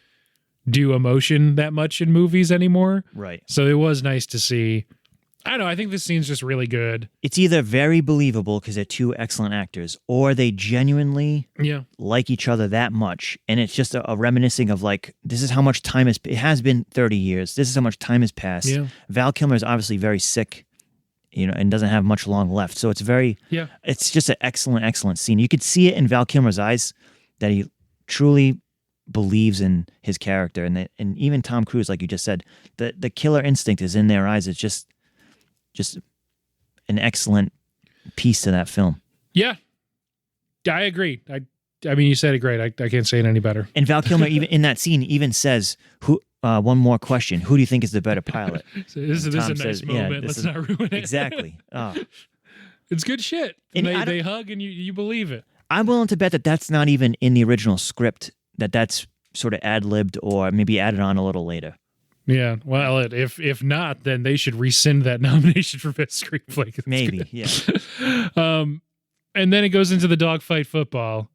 do emotion that much in movies anymore. Right. So it was nice to see. I don't know. I think this scene's just really good. It's either very believable because they're two excellent actors, or they genuinely like each other that much, and it's just a reminiscing of like, this is how much time it has been 30 years. This is how much time has passed. Yeah. Val Kilmer is obviously very sick and doesn't have much long left. So it's it's just an excellent scene. You could see it in Val Kilmer's eyes that he truly believes in his character, and even Tom Cruise, like you just said, the killer instinct is in their eyes. It's just an excellent piece to that film. Yeah, I agree. I mean, you said it great. I can't say it any better. And Val Kilmer, even in that scene, even says, "Who? One more question. Who do you think is the better pilot?" So this is a nice moment. Let's not ruin it. Exactly. It's good shit. And they hug, and you believe it. I'm willing to bet that that's not even in the original script. That's sort of ad-libbed or maybe added on a little later. Yeah. Well, if not, then they should rescind that nomination for best screenplay. Maybe. Good. Yeah. And then it goes into the dogfight football.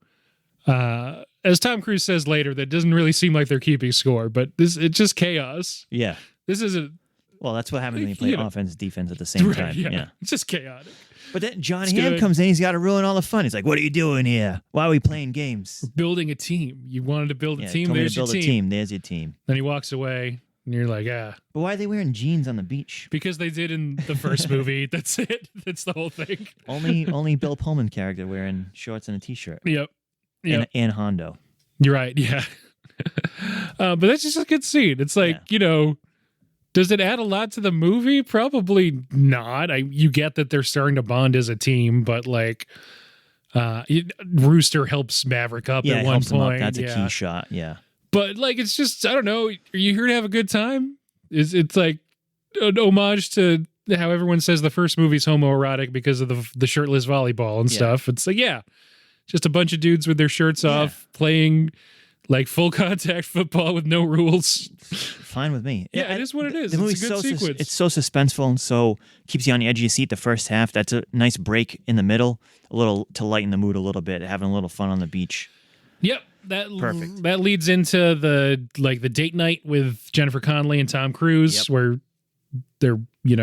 As Tom Cruise says later, that doesn't really seem like they're keeping score, but it's just chaos. Yeah. This isn't. Well, that's what happens when you play offense, defense at the same time. Yeah. It's just chaotic. But then John Hamm comes in, he's got to ruin all the fun. He's like, "What are you doing here? Why are we playing games?" We're building a team. You wanted to build a team. Told There's me to build your a team. There's your team. Then he walks away, and you're like, But why are they wearing jeans on the beach? Because they did in the first movie. That's it. That's the whole thing. Only Bill Pullman character wearing shorts and a t-shirt. Yep. And Hondo. You're right. Yeah. But that's just a good scene. It's like, does it add a lot to the movie? Probably not. You get that they're starting to bond as a team, but like Rooster helps Maverick up at one point. That's a key shot. Yeah. But like, it's just, I don't know. Are you here to have a good time? It's like an homage to how everyone says the first movie's homoerotic because of the shirtless volleyball and stuff. It's like, just a bunch of dudes with their shirts off playing like full contact football with no rules. Fine with me. Yeah, it is what it is. The movie's it's a good sequence. It's so suspenseful and so keeps you on the edge of your seat the first half. That's a nice break in the middle, a little to lighten the mood a little bit, having a little fun on the beach. Yep. Perfect. That leads into the date night with Jennifer Connelly and Tom Cruise, where they're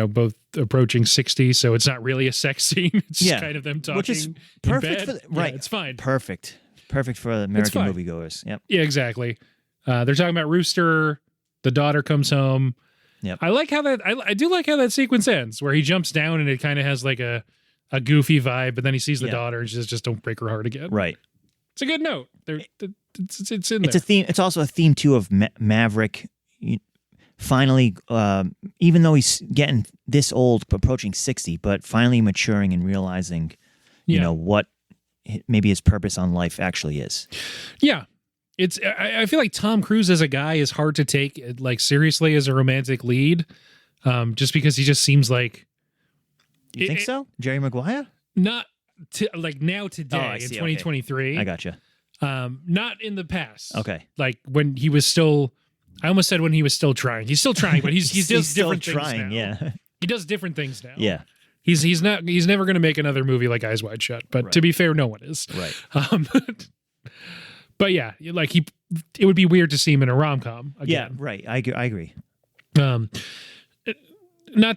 both approaching 60, so it's not really a sex scene. It's just kind of them talking. Which is perfect in bed. Right. It's fine. Perfect for American moviegoers. Yep. Yeah, exactly. They're talking about Rooster. The daughter comes home. Yep. I like how that. I do like how that sequence ends, where he jumps down and it kind of has like a goofy vibe, but then he sees the daughter and she says, "Just don't break her heart again." Right. It's a good note. It's in there. It's a theme. It's also a theme too of Maverick. Finally, even though he's getting this old, approaching 60, but finally maturing and realizing, what maybe his purpose on life actually is. Yeah. I feel like Tom Cruise as a guy is hard to take like seriously as a romantic lead, just because he just seems like. You think so? Jerry Maguire? Not like now today in 2023. Okay. I gotcha. Not in the past. Okay. Like when he was still. I almost said when he was still trying. He's still trying, but he's does different still trying, things now. Yeah. He does different things now. Yeah. He's never going to make another movie like Eyes Wide Shut, but to be fair, no one is. Right. But yeah, like it would be weird to see him in a rom-com again. Yeah, right. I agree. Not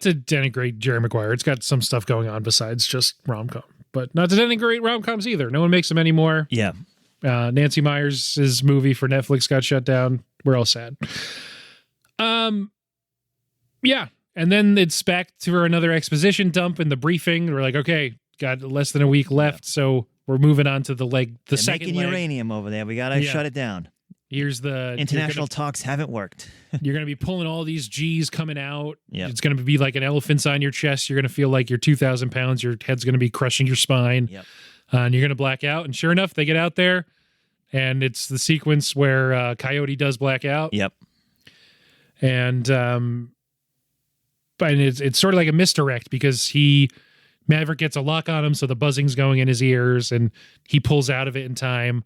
to denigrate Jerry Maguire. It's got some stuff going on besides just rom-com, but not to denigrate rom-coms either. No one makes them anymore. Yeah. Nancy Meyers' movie for Netflix got shut down. We're all sad. Yeah. And then it's back to another exposition dump in the briefing. We're like, okay, got less than a week left. So we're moving on to the second making leg. uranium over there. We got to shut it down. Here's the international talks haven't worked. You're going to be pulling all these G's coming out. Yep. It's going to be like an elephant's on your chest. You're going to feel like you're 2,000 pounds. Your head's going to be crushing your spine. Yep. And you're going to black out. And sure enough, they get out there. And it's the sequence where Coyote does black out. Yep. And it's sort of like a misdirect because Maverick gets a lock on him, so the buzzing's going in his ears, and he pulls out of it in time.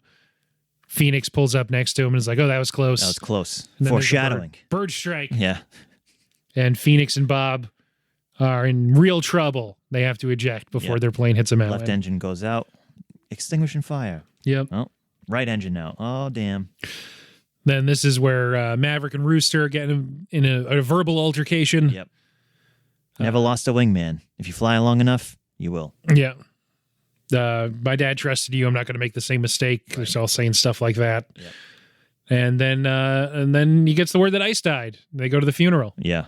Phoenix pulls up next to him and is like, "Oh, that was close." That was close. Foreshadowing. Bird strike. Yeah. And Phoenix and Bob are in real trouble. They have to eject before their plane hits a mountain. Left engine goes out. Extinguishing fire. Yep. Oh, right engine now. Oh, damn. Then this is where Maverick and Rooster get in a verbal altercation. Yep. Never lost a wingman. If you fly long enough, you will. Yeah. My dad trusted you. I'm not going to make the same mistake. Right. They're all saying stuff like that. Yep. And then he gets the word that Ice died. They go to the funeral. Yeah.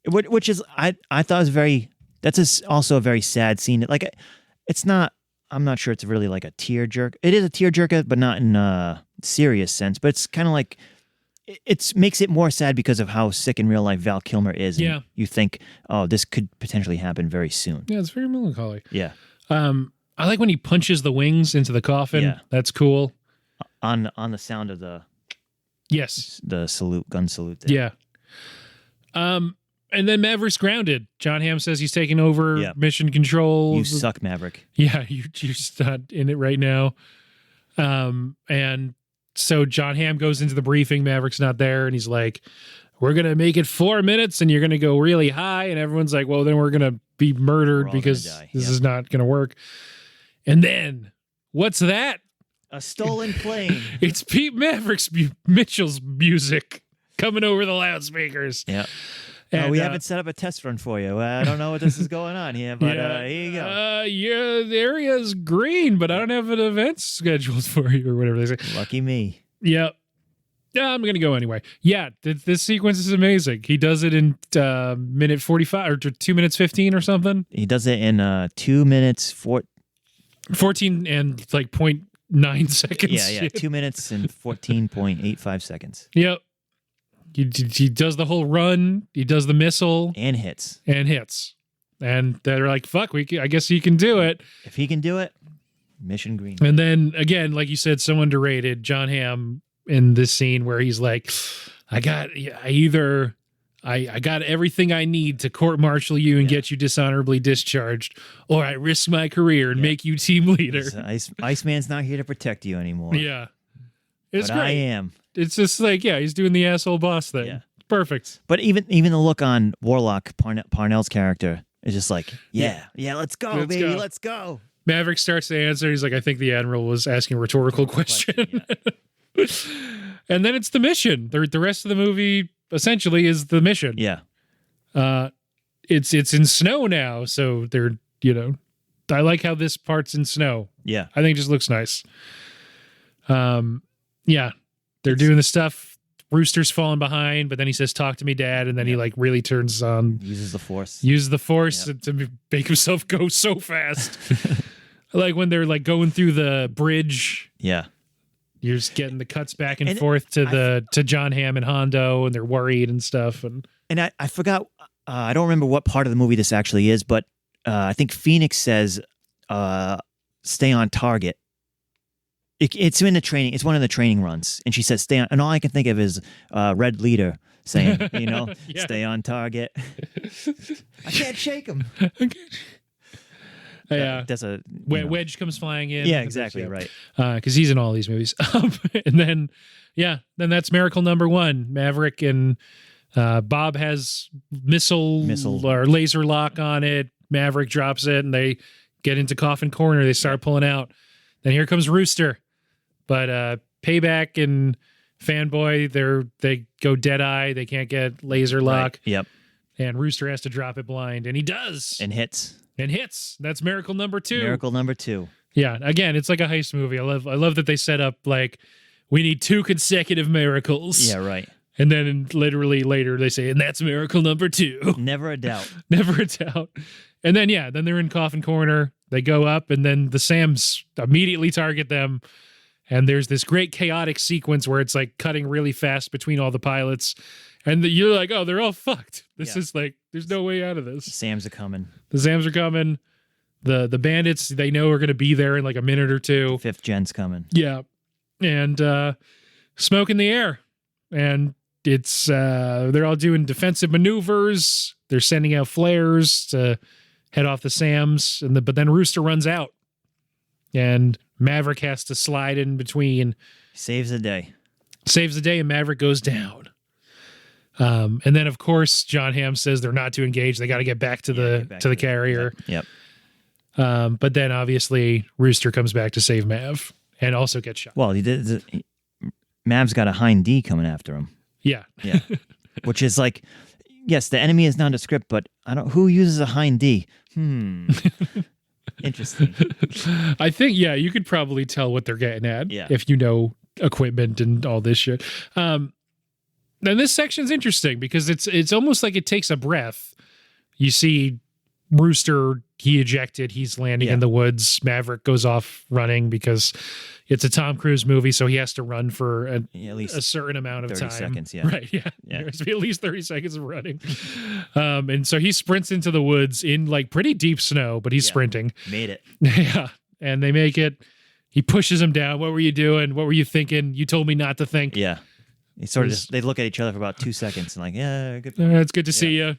Which is I thought was very That's also a very sad scene. Like, it's not. I'm not sure it's really like a tear jerk. It is a tear jerker, but not in a serious sense. But it's kind of like it makes it more sad because of how sick in real life Val Kilmer is. And Yeah. you think, oh, this could potentially happen very soon. Yeah, it's very melancholy. Yeah. I like when he punches the wings into the coffin. Yeah. That's cool. On the sound of the gun salute. There. Yeah. And then Maverick's grounded. John Hamm says he's taking over Yeah. mission control. You suck, Maverick. Yeah, you're just not in it right now. And so John Hamm goes into the briefing. Maverick's not there, and he's like, "We're gonna make it 4 minutes, and you're gonna go really high." And everyone's like, "Well, then we're gonna be murdered We're all because gonna die. this Yep. is not gonna work." And then, what's that? A stolen plane. It's Pete Mitchell's music coming over the loudspeakers. Yeah. And, we haven't set up a test run for you. I don't know what this is going on here, but here you go. Yeah, the area's green, but I don't have an event scheduled for you or whatever they say. Lucky me. Yeah. Yeah, I'm going to go anyway. Yeah, this sequence is amazing. He does it in minute 45 or 2 minutes 15 or something. He does it in 2 minutes 14 and like 0.9 seconds. Yeah. 2 minutes and 14.85 seconds. Yep. He does the whole run. He does the missile. And hits. And they're like, fuck, I guess he can do it. If he can do it, mission green. And then, again, like you said, so underrated, John Hamm in this scene where he's like, I got everything I need to court-martial you and get you dishonorably discharged, or I risk my career and make you team leader. Iceman's not here to protect you anymore. Yeah. It's but great. I am. It's just like, yeah, he's doing the asshole boss thing. Yeah. Perfect. But even the look on Warlock, Parnell's character, is just like, let's go, baby, let's go. Maverick starts to answer. He's like, I think the Admiral was asking a rhetorical question. Yeah. And then it's the mission. The rest of the movie essentially is the mission. Yeah. It's in snow now, so they're, I like how this part's in snow. Yeah. I think it just looks nice. Yeah. They're doing the stuff. Rooster's falling behind, but then he says, "Talk to me, Dad," and then he like really turns on. Uses the force to make himself go so fast. Like when they're like going through the bridge. Yeah. You're just getting the cuts back and forth to John Hamm and Hondo, and they're worried and stuff. And I forgot, I don't remember what part of the movie this actually is, but I think Phoenix says, "Stay on target." It's in the training. It's one of the training runs, and she says, "Stay on." And all I can think of is Red Leader saying, "Stay on target." I can't shake him. Yeah, that's a Wedge comes flying in. Yeah, exactly right. Because he's in all these movies. And then that's miracle number one. Maverick and Bob has missile or laser lock on it. Maverick drops it, and they get into coffin corner. They start pulling out. Then here comes Rooster. But Payback and Fanboy, they go dead eye. They can't get laser lock. Right. Yep. And Rooster has to drop it blind, and he does. And hits. That's miracle number two. Miracle number two. Yeah. Again, it's like a heist movie. I love that they set up like we need 2 consecutive miracles. Yeah, right. And then literally later they say, and that's miracle number 2. Never a doubt. Never a doubt. And then then they're in coffin corner. They go up, and then the Sams immediately target them. And there's this great chaotic sequence where it's like cutting really fast between all the pilots. And you're like, oh, they're all fucked. This is like, there's no way out of this. Sams are coming. The Sams are coming. The bandits, they know are going to be there in like a minute or two. 5th gen's coming. Yeah. And smoke in the air. And it's, they're all doing defensive maneuvers. They're sending out flares to head off the Sams. But then Rooster runs out. And Maverick has to slide in between. Saves the day, and Maverick goes down. And then, of course, John Hamm says they're not to engage. They got to get back to the carrier. Yep. But then, obviously, Rooster comes back to save Mav and also gets shot. Well, Mav's got a Hind D coming after him. Yeah. Yeah. Which is like, yes, the enemy is nondescript, but who uses a Hind D? Interesting. I think, you could probably tell what they're getting at if you know equipment and all this shit. Then this section's interesting because it's almost like it takes a breath. You see Rooster, he ejected. He's landing in the woods. Maverick goes off running because it's a Tom Cruise movie, so he has to run for at least a certain amount of 30 time. seconds, yeah. Right, yeah. There has to be at least 30 seconds of running. And so he sprints into the woods in like pretty deep snow, but he's sprinting. Made it. Yeah, and they make it. He pushes him down. What were you doing? What were you thinking? You told me not to think. Yeah. He sort of just, they look at each other for about 2 seconds and like, yeah, good. It's good to see you.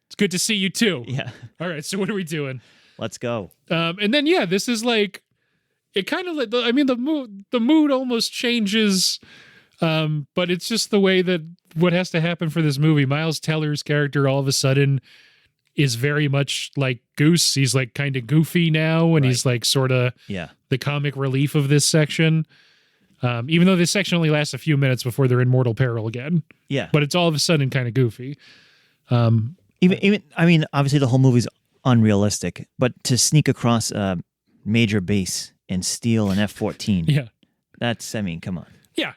It's good to see you too. Yeah. All right. So what are we doing? Let's go. And then this is like, it kind of like, I mean, the mood almost changes, but it's just the way that what has to happen for this movie. Miles Teller's character all of a sudden is very much like Goose. He's like kind of goofy now, and he's like sort of the comic relief of this section. Even though this section only lasts a few minutes before they're in mortal peril again. Yeah. But it's all of a sudden kind of goofy. Even I mean, obviously the whole movie's unrealistic, but to sneak across a major base and steal an F-14. That's, I mean, come on. Yeah.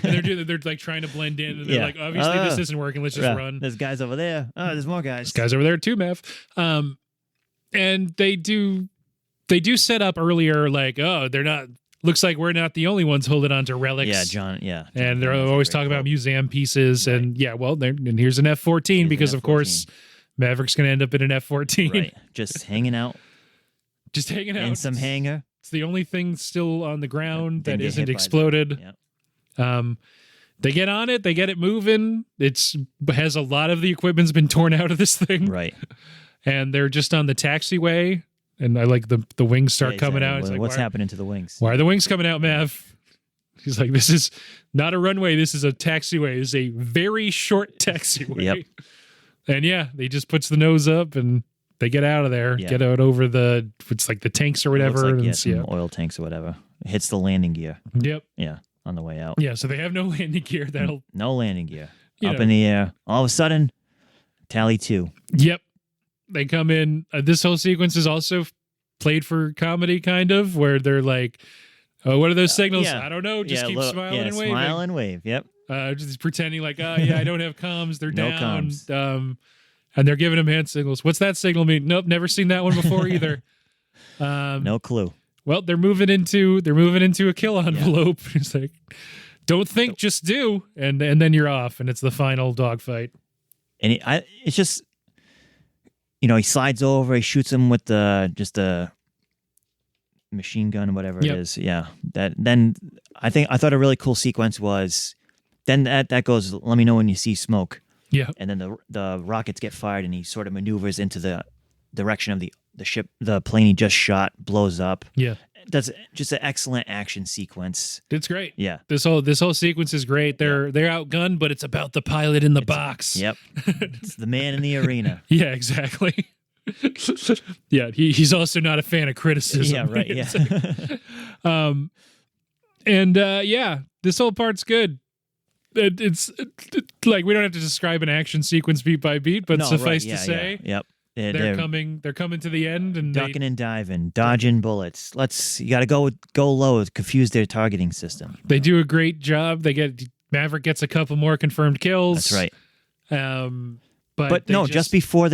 And they're like trying to blend in, and they're like, obviously this isn't working. Let's just run. There's guys over there. Oh, there's more guys. There's guys over there too, Mav. And they do set up earlier, like, oh, they're not. Looks like we're not the only ones holding on to relics. Yeah, John. And they're always talking about museum pieces, and and here's an F-14 because, of course, Maverick's going to end up in an F-14. Right, just hanging out. Just hanging out in some hangar. It's the only thing still on the ground that isn't exploded. They get on it. They get it moving. It has a lot of the equipment's been torn out of this thing. Right. And they're just on the taxiway. And I like the wings start coming out. It's like, what's happening to the wings? Why are the wings coming out, Mav? He's like, this is not a runway. This is a taxiway. This is a very short taxiway. Yep. And they just puts the nose up and they get out of there. Get out over it's like the tanks or whatever. It looks like, some oil tanks or whatever. It hits the landing gear. Yep. Yeah, on the way out. Yeah, so they have no landing gear. No landing gear. Up in the air. All of a sudden, tally 2. Yep. They come in. This whole sequence is also played for comedy, kind of, where they're like, "Oh, what are those signals? I don't know. Just keep smiling and waving. Smile and wave. Yep. Just pretending like, oh yeah, I don't have comms. They're no down. Comms. And they're giving him hand signals. What's that signal mean? Nope, never seen that one before either. No clue. Well, they're moving into a kill envelope. It's like, don't think, just do, and then you're off, and it's the final dogfight. And it's just. He slides over, he shoots him with just a machine gun or whatever it is. Yeah. Then I thought a really cool sequence was then that goes, let me know when you see smoke. Yeah. And then the rockets get fired and he sort of maneuvers into the direction of the ship, the plane he just shot blows up. Yeah. That's just an excellent action sequence. It's great. Yeah. This whole sequence is great. They're outgunned, but it's about the pilot in the box. Yep. It's the man in the arena. Yeah, exactly. Yeah, he's also not a fan of criticism. Yeah, right. Yeah. This whole part's good. It's like we don't have to describe an action sequence beat by beat, but suffice to say, Yep. They're coming to the end and ducking and diving, dodging bullets. You got to go low, confuse their targeting system. They do a great job. Maverick gets a couple more confirmed kills. That's right. But just before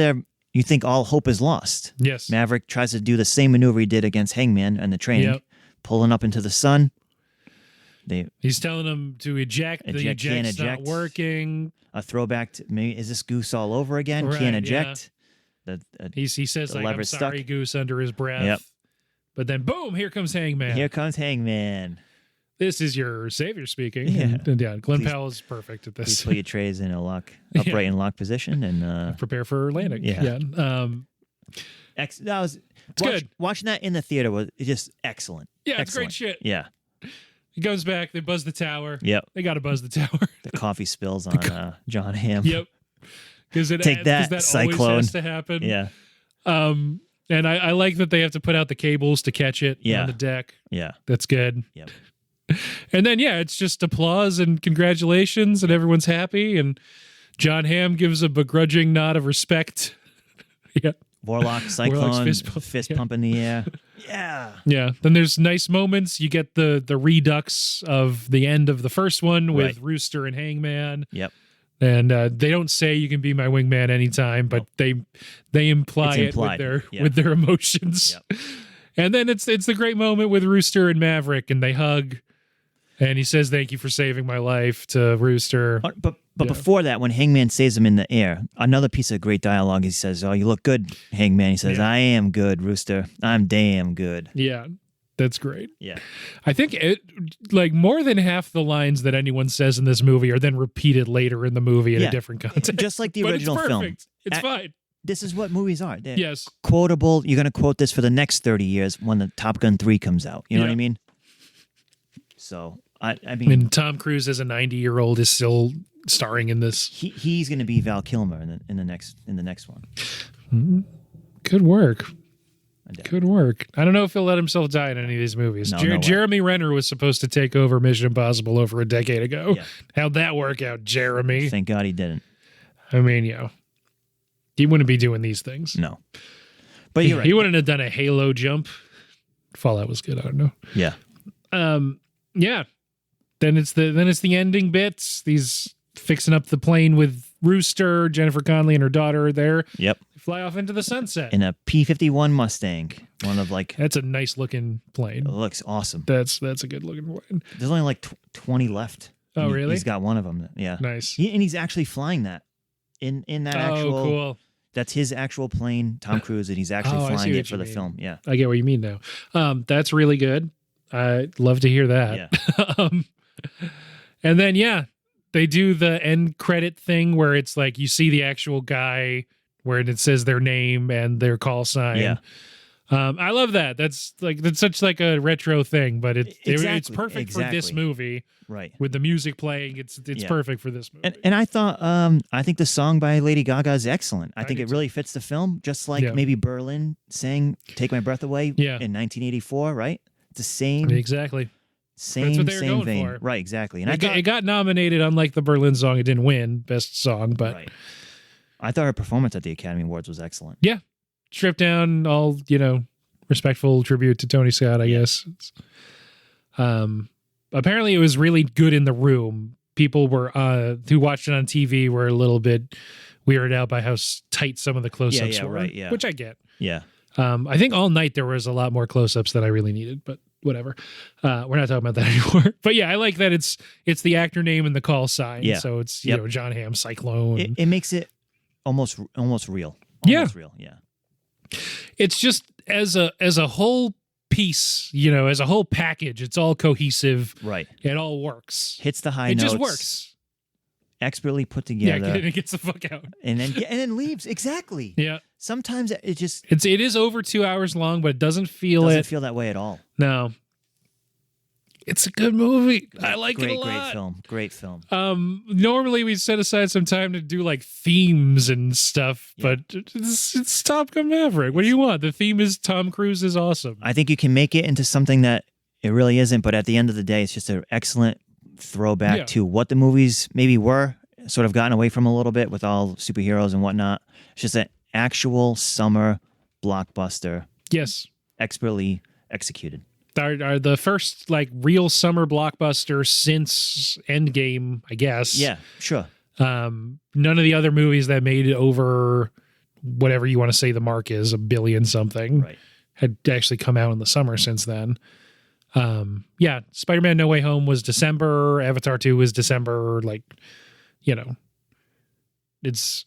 you think all hope is lost. Yes. Maverick tries to do the same maneuver he did against Hangman and the training, pulling up into the sun. He's telling them to eject. The eject's not working. A throwback to maybe, is this Goose all over again? Right, can't eject. Yeah. He says, like, I'm sorry, stuck. Goose, under his breath. Yep. But then, boom, here comes Hangman. Here comes Hangman. This is your savior speaking. Yeah. And Glen Powell is perfect at this. Please put your trays in a upright in lock position and prepare for landing. Yeah. It's good. Watching that in the theater was just excellent. Yeah, excellent. It's great shit. Yeah. He goes back. They buzz the tower. Yep. They got to buzz the tower. The coffee spills on John Hamm. Yep. Because that Cyclone. Always has to happen. Yeah. And I like that they have to put out the cables to catch it on the deck. Yeah. That's good. Yep. And then, it's just applause and congratulations, and everyone's happy. And John Hamm gives a begrudging nod of respect. Yeah. Warlock, Cyclone, fist pump in the air. Yeah. Yeah. Then there's nice moments. You get the redux of the end of the first one with Rooster and Hangman. Yep. And they don't say you can be my wingman anytime, but they imply it with their emotions. Yep. And then it's the great moment with Rooster and Maverick, and they hug, and he says, "Thank you for saving my life" to Rooster. But before that, when Hangman saves him in the air, another piece of great dialogue. He says, "Oh, you look good, Hangman." He says, "I am good, Rooster. I'm damn good." Yeah. That's great. Yeah. I think more than half the lines that anyone says in this movie are then repeated later in the movie in a different context. Just like the original film. It's fine. This is what movies are. They're yes. Quotable. You're going to quote this for the next 30 years when the Top Gun 3 comes out. You know what I mean? So, I mean... And Tom Cruise as a 90-year-old is still starring in this. He's going to be Val Kilmer in the next one. Mm-hmm. Good work. Good work. I don't know if he'll let himself die in any of these movies. No Jeremy Renner was supposed to take over Mission Impossible over a decade ago. Yeah. How'd that work out, Jeremy? Thank God he didn't. I mean, he wouldn't be doing these things. No. But you're right. He wouldn't have done a Halo jump. Fallout was good. I don't know. Yeah. Yeah. Then it's the ending bits. These fixing up the plane with Rooster, Jennifer Connelly, and her daughter are there. Yep. They fly off into the sunset in a P-51 Mustang. That's a nice looking plane. It looks awesome. That's a good looking plane. There's only like 20 left. Oh, really? He's got one of them. Yeah. Nice. And he's actually flying that in that actual. Oh, cool. That's his actual plane, Tom Cruise, and he's actually flying it for the film. Yeah. I get what you mean now. That's really good. I'd love to hear that. Yeah. And then, they do the end credit thing where it's like you see the actual guy where it says their name and their call sign. Yeah. I love that. That's such like a retro thing, but it's perfect for this movie. Right. With the music playing, it's perfect for this movie. And I thought I think the song by Lady Gaga is excellent. I think it really fits the film, just like maybe Berlin sang "Take My Breath Away" in 1984, right? It's the same. Exactly. Same vein. For. Right, exactly. And it got nominated, unlike the Berlin song. It didn't win Best Song, but right. I thought her performance at the Academy Awards was excellent. Yeah. Stripped down, all, respectful tribute to Tony Scott, I guess. Apparently it was really good in the room. People were who watched it on TV were a little bit weirded out by how tight some of the close-ups were, right, yeah. which I get. Yeah. I think all night there was a lot more close-ups than I really needed, but whatever. We're not talking about that anymore. But yeah, I like that it's the actor name and the call sign. Yeah. So it's John Hamm, Cyclone. It makes it almost real. Almost real. Yeah. It's just as a whole piece, as a whole package, it's all cohesive. Right. It all works. Hits the high notes. It just works. Expertly put together. Yeah, and it gets the fuck out. And then leaves. Exactly. Yeah. Sometimes it just it is over 2 hours long, but it doesn't feel that way at all. No. It's a good movie. I like it a lot. Great film. Normally we set aside some time to do like themes and stuff, but it's Top Gun Maverick. What do you want? The theme is Tom Cruise is awesome. I think you can make it into something that it really isn't, but at the end of the day, it's just an excellent throwback to what the movies maybe were, sort of gotten away from a little bit with all superheroes and whatnot. It's just an actual summer blockbuster. Yes. Expertly executed. Are the first like real summer blockbuster since Endgame, I guess. Yeah, sure. None of the other movies that made it over whatever you want to say the mark is, $1 billion something, had actually come out in the summer since then. Spider-Man No Way Home was December. Avatar 2 was December. It's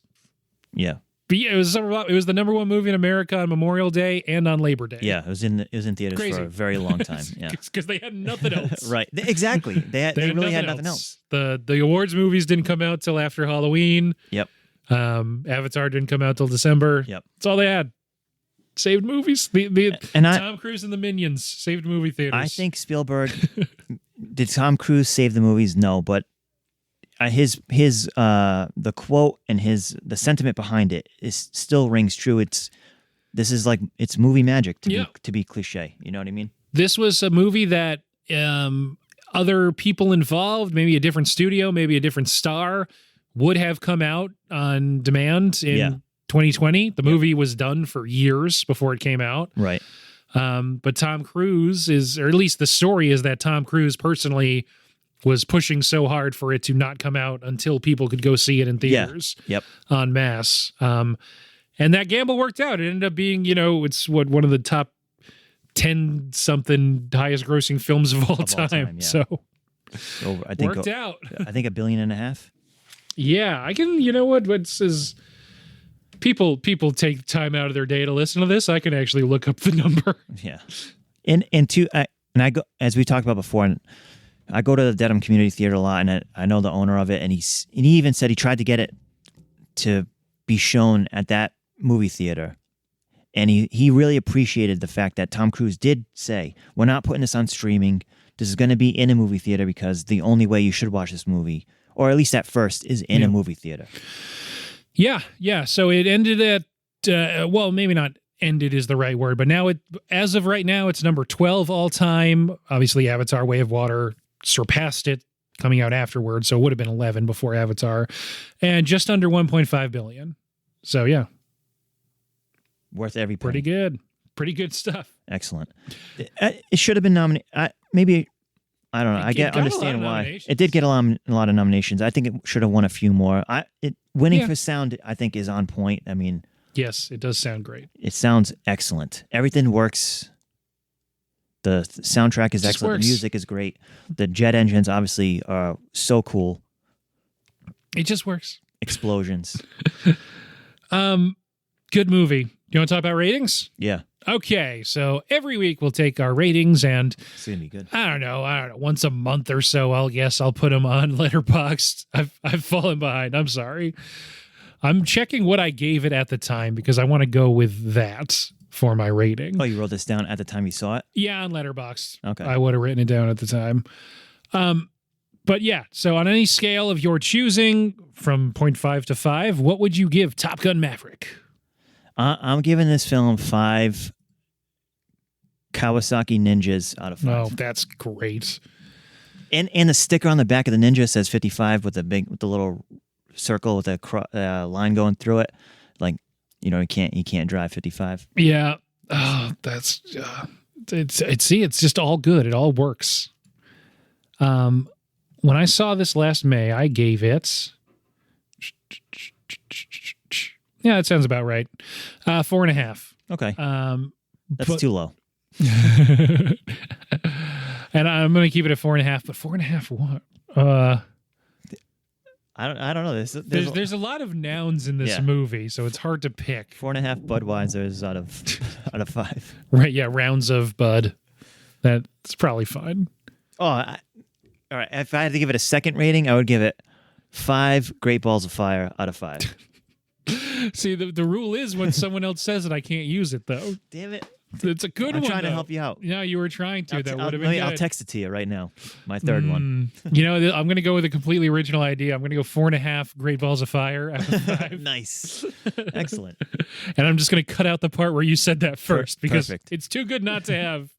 it was the number one movie in America on Memorial Day and on Labor Day. Yeah, it was in theaters for a very long time. Yeah, because they had nothing else. Right, exactly. They really had nothing else. The awards movies didn't come out till after Halloween. Yep. Avatar didn't come out till December. Yep. That's all they had. Saved movies. Tom Cruise and the Minions saved movie theaters. I think Spielberg did Tom Cruise save the movies? No, but the quote and the sentiment behind it still rings true. It's movie magic to be cliche. You know what I mean? This was a movie that other people involved, maybe a different studio, maybe a different star, would have come out on demand in 2020. The movie was done for years before it came out. Right. But Tom Cruise or at least the story is that Tom Cruise personally was pushing so hard for it to not come out until people could go see it in theaters en masse. And that gamble worked out. It ended up being, it's one of the top 10 something highest grossing films of all time. So I think worked out. I think $1.5 billion. Yeah, I can, people take time out of their day to listen to this. I can actually look up the number. Yeah. And I go, as we talked about before, and I go to the Dedham Community Theater a lot, and I know the owner of it, and he even said he tried to get it to be shown at that movie theater. And he really appreciated the fact that Tom Cruise did say, we're not putting this on streaming. This is going to be in a movie theater because the only way you should watch this movie, or at least at first, is in a movie theater. Yeah. So it ended at, well, maybe not ended is the right word, but now as of right now, it's number 12 all time. Obviously, Avatar: Way of Water surpassed it coming out afterwards, so it would have been 11 before Avatar, and just under 1.5 billion. So yeah, worth every penny. Pretty good stuff. Excellent. It should have been nominated. Maybe I don't know. I understand why it did get a lot of nominations. I think it should have won a few more. Winning for sound, I think, is on point. I mean, yes, it does sound great. It sounds excellent. Everything works. The soundtrack is excellent. The music is great. The jet engines obviously are so cool. It just works. Explosions. Good movie. You want to talk about ratings? Yeah. Okay, so every week we'll take our ratings, and it's gonna be good. I don't know, once a month or so, I'll put them on Letterboxd. I've fallen behind. I'm sorry. I'm checking what I gave it at the time because I want to go with that for my rating. Oh, you wrote this down at the time you saw it? Yeah, on Letterboxd. Okay. I would have written it down at the time. But yeah, so on any scale of your choosing, from 0.5 to 5, what would you give Top Gun Maverick? I'm giving this film 5 Kawasaki Ninjas out of 5. Oh, that's great. And the sticker on the back of the Ninja says 55 with the little circle with a line going through it. Like, you can't drive 55. Yeah. Oh, that's it's just all good. It all works. When I saw this last May, I gave it. Yeah, that sounds about right. 4.5. Okay. That's too low. And I'm going to keep it at 4.5. But 4.5 what? I don't know. There's a lot of nouns in this movie, so it's hard to pick. 4.5 Budweisers out of 5. Right? Yeah, rounds of Bud. That's probably fine. Oh, all right. If I had to give it a second rating, I would give it 5 Great Balls of Fire out of 5. See, the rule is when someone else says it, I can't use it, though. Damn it. It's a good one, I'm trying to help you out. Yeah, you were trying to. That would have been good. I'll text it to you right now. My third one. I'm going to go with a completely original idea. I'm going to go 4.5 Great Balls of Fire out of 5. Nice. Excellent. And I'm just going to cut out the part where you said that first because it's too good not to have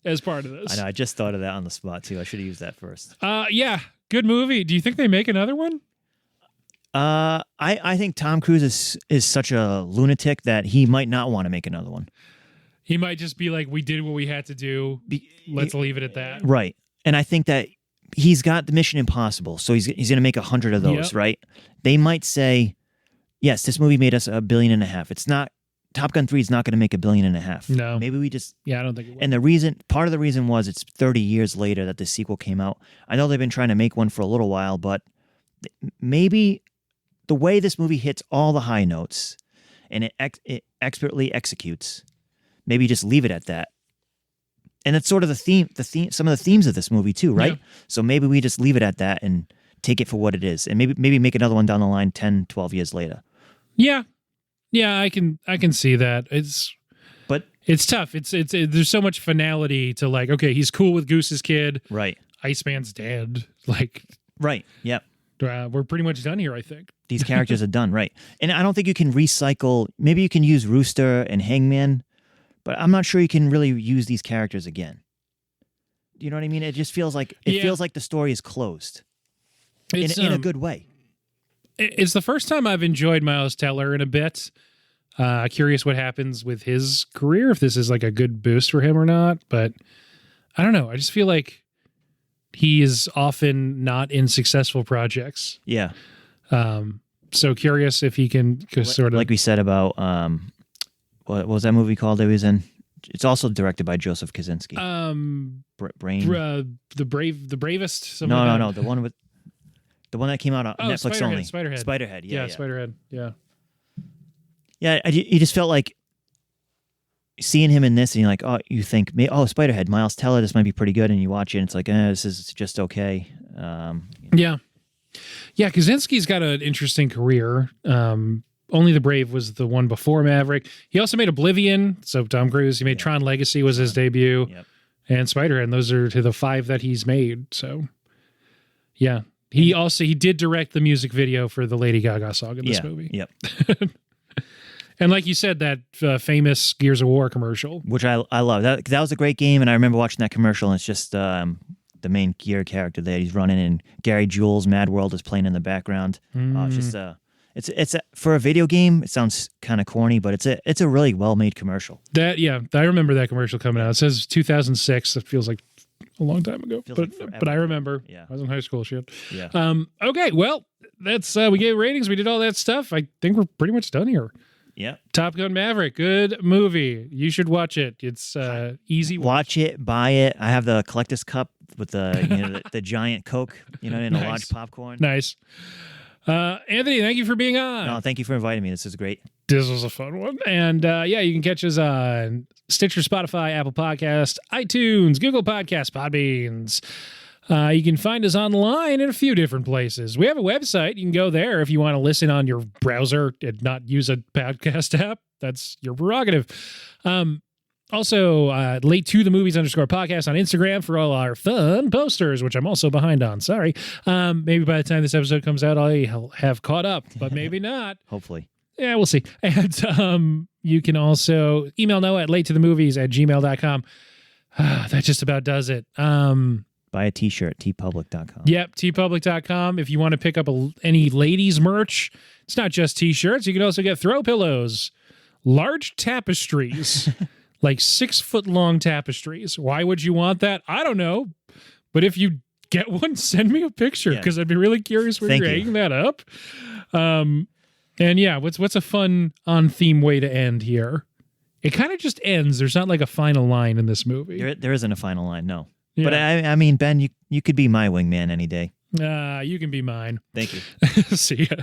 as part of this. I know. I just thought of that on the spot, too. I should have used that first. Yeah. Good movie. Do you think they make another one? I think Tom Cruise is such a lunatic that he might not want to make another one. He might just be like, we did what we had to do. Let's leave it at that. Right. And I think that he's got the Mission Impossible, so he's going to make 100 of those, right? They might say, yes, this movie made us $1.5 billion. It's not, Top Gun 3 is not going to make $1.5 billion. No. Maybe we just... Yeah, I don't think it will. And part of the reason was it's 30 years later that the sequel came out. I know they've been trying to make one for a little while, but maybe the way this movie hits all the high notes and it expertly executes, maybe just leave it at that. And that's sort of the theme, some of the themes of this movie too, right? Yeah. So maybe we just leave it at that and take it for what it is, and maybe make another one down the line 10, 12 years later. Yeah, I can see that. It's tough. It's there's so much finality to, like, okay, he's cool with Goose's kid, right? Iceman's dead, like, right? Yep. We're pretty much done here, I think. These characters are done, right? And I don't think you can recycle. Maybe you can use Rooster and Hangman, but I'm not sure you can really use these characters again. Do you know what I mean? It just feels like the story is closed in a good way. It's the first time I've enjoyed Miles Teller in a bit. Curious what happens with his career, if this is like a good boost for him or not. But I don't know. I just feel like he is often not in successful projects. Yeah. So curious if he can sort of like we said about what was that movie called that he was in? It's also directed by Joseph Kosinski. The bravest. No. The one that came out on Netflix only. Spiderhead. Yeah. Spiderhead. Yeah. Yeah. You just felt like seeing him in this, and you're like, oh, you think, Spiderhead, Miles Teller, this might be pretty good, and you watch it, and it's like, this is just okay. Yeah. Kosinski's got an interesting career. Only the Brave was the one before Maverick. He also made Oblivion, so Tom Cruise. He made Tron Legacy was his debut, and Spiderhead. And those are to the 5 that he's made. So, yeah, he did direct the music video for the Lady Gaga song in this movie. Yep. And like you said, that famous Gears of War commercial, which I love. That was a great game, and I remember watching that commercial. And it's just the main gear character there. He's running, and Gary Jules' Mad World is playing in the background. It's just it's for a video game. It sounds kind of corny, but it's a really well made commercial. I remember that commercial coming out. It says 2006. It feels like a long time ago, but I remember. Yeah, I was in high school. Shit. Yeah. Okay. Well, that's we gave ratings. We did all that stuff. I think we're pretty much done here. Yeah. Top Gun Maverick, good movie. You should watch it. It's easy. Watch it, buy it. I have the collector's cup with the the giant Coke, in a large popcorn. Nice. Anthony, thank you for being on. No, thank you for inviting me. This is great. This was a fun one. And you can catch us on Stitcher, Spotify, Apple Podcast, iTunes, Google Podcasts, Podbeans. You can find us online in a few different places. We have a website. You can go there if you want to listen on your browser and not use a podcast app. That's your prerogative. Also, late to the movies _podcast on Instagram for all our fun posters, which I'm also behind on. Sorry. Maybe by the time this episode comes out, I'll have caught up, but maybe not. Hopefully. Yeah, we'll see. And you can also email Noah at latetothemovies@gmail.com. That just about does it. Buy a t-shirt, tpublic.com. Yep, tpublic.com. If you want to pick up any ladies merch, it's not just t-shirts. You can also get throw pillows, large tapestries, like 6-foot-long tapestries. Why would you want that? I don't know. But if you get one, send me a picture because I'd be really curious where you're hanging that up. And yeah, what's a fun on-theme way to end here? It kind of just ends. There's not like a final line in this movie. There isn't a final line, no. Yeah. But I mean, Ben, you could be my wingman any day. You can be mine. Thank you. See ya.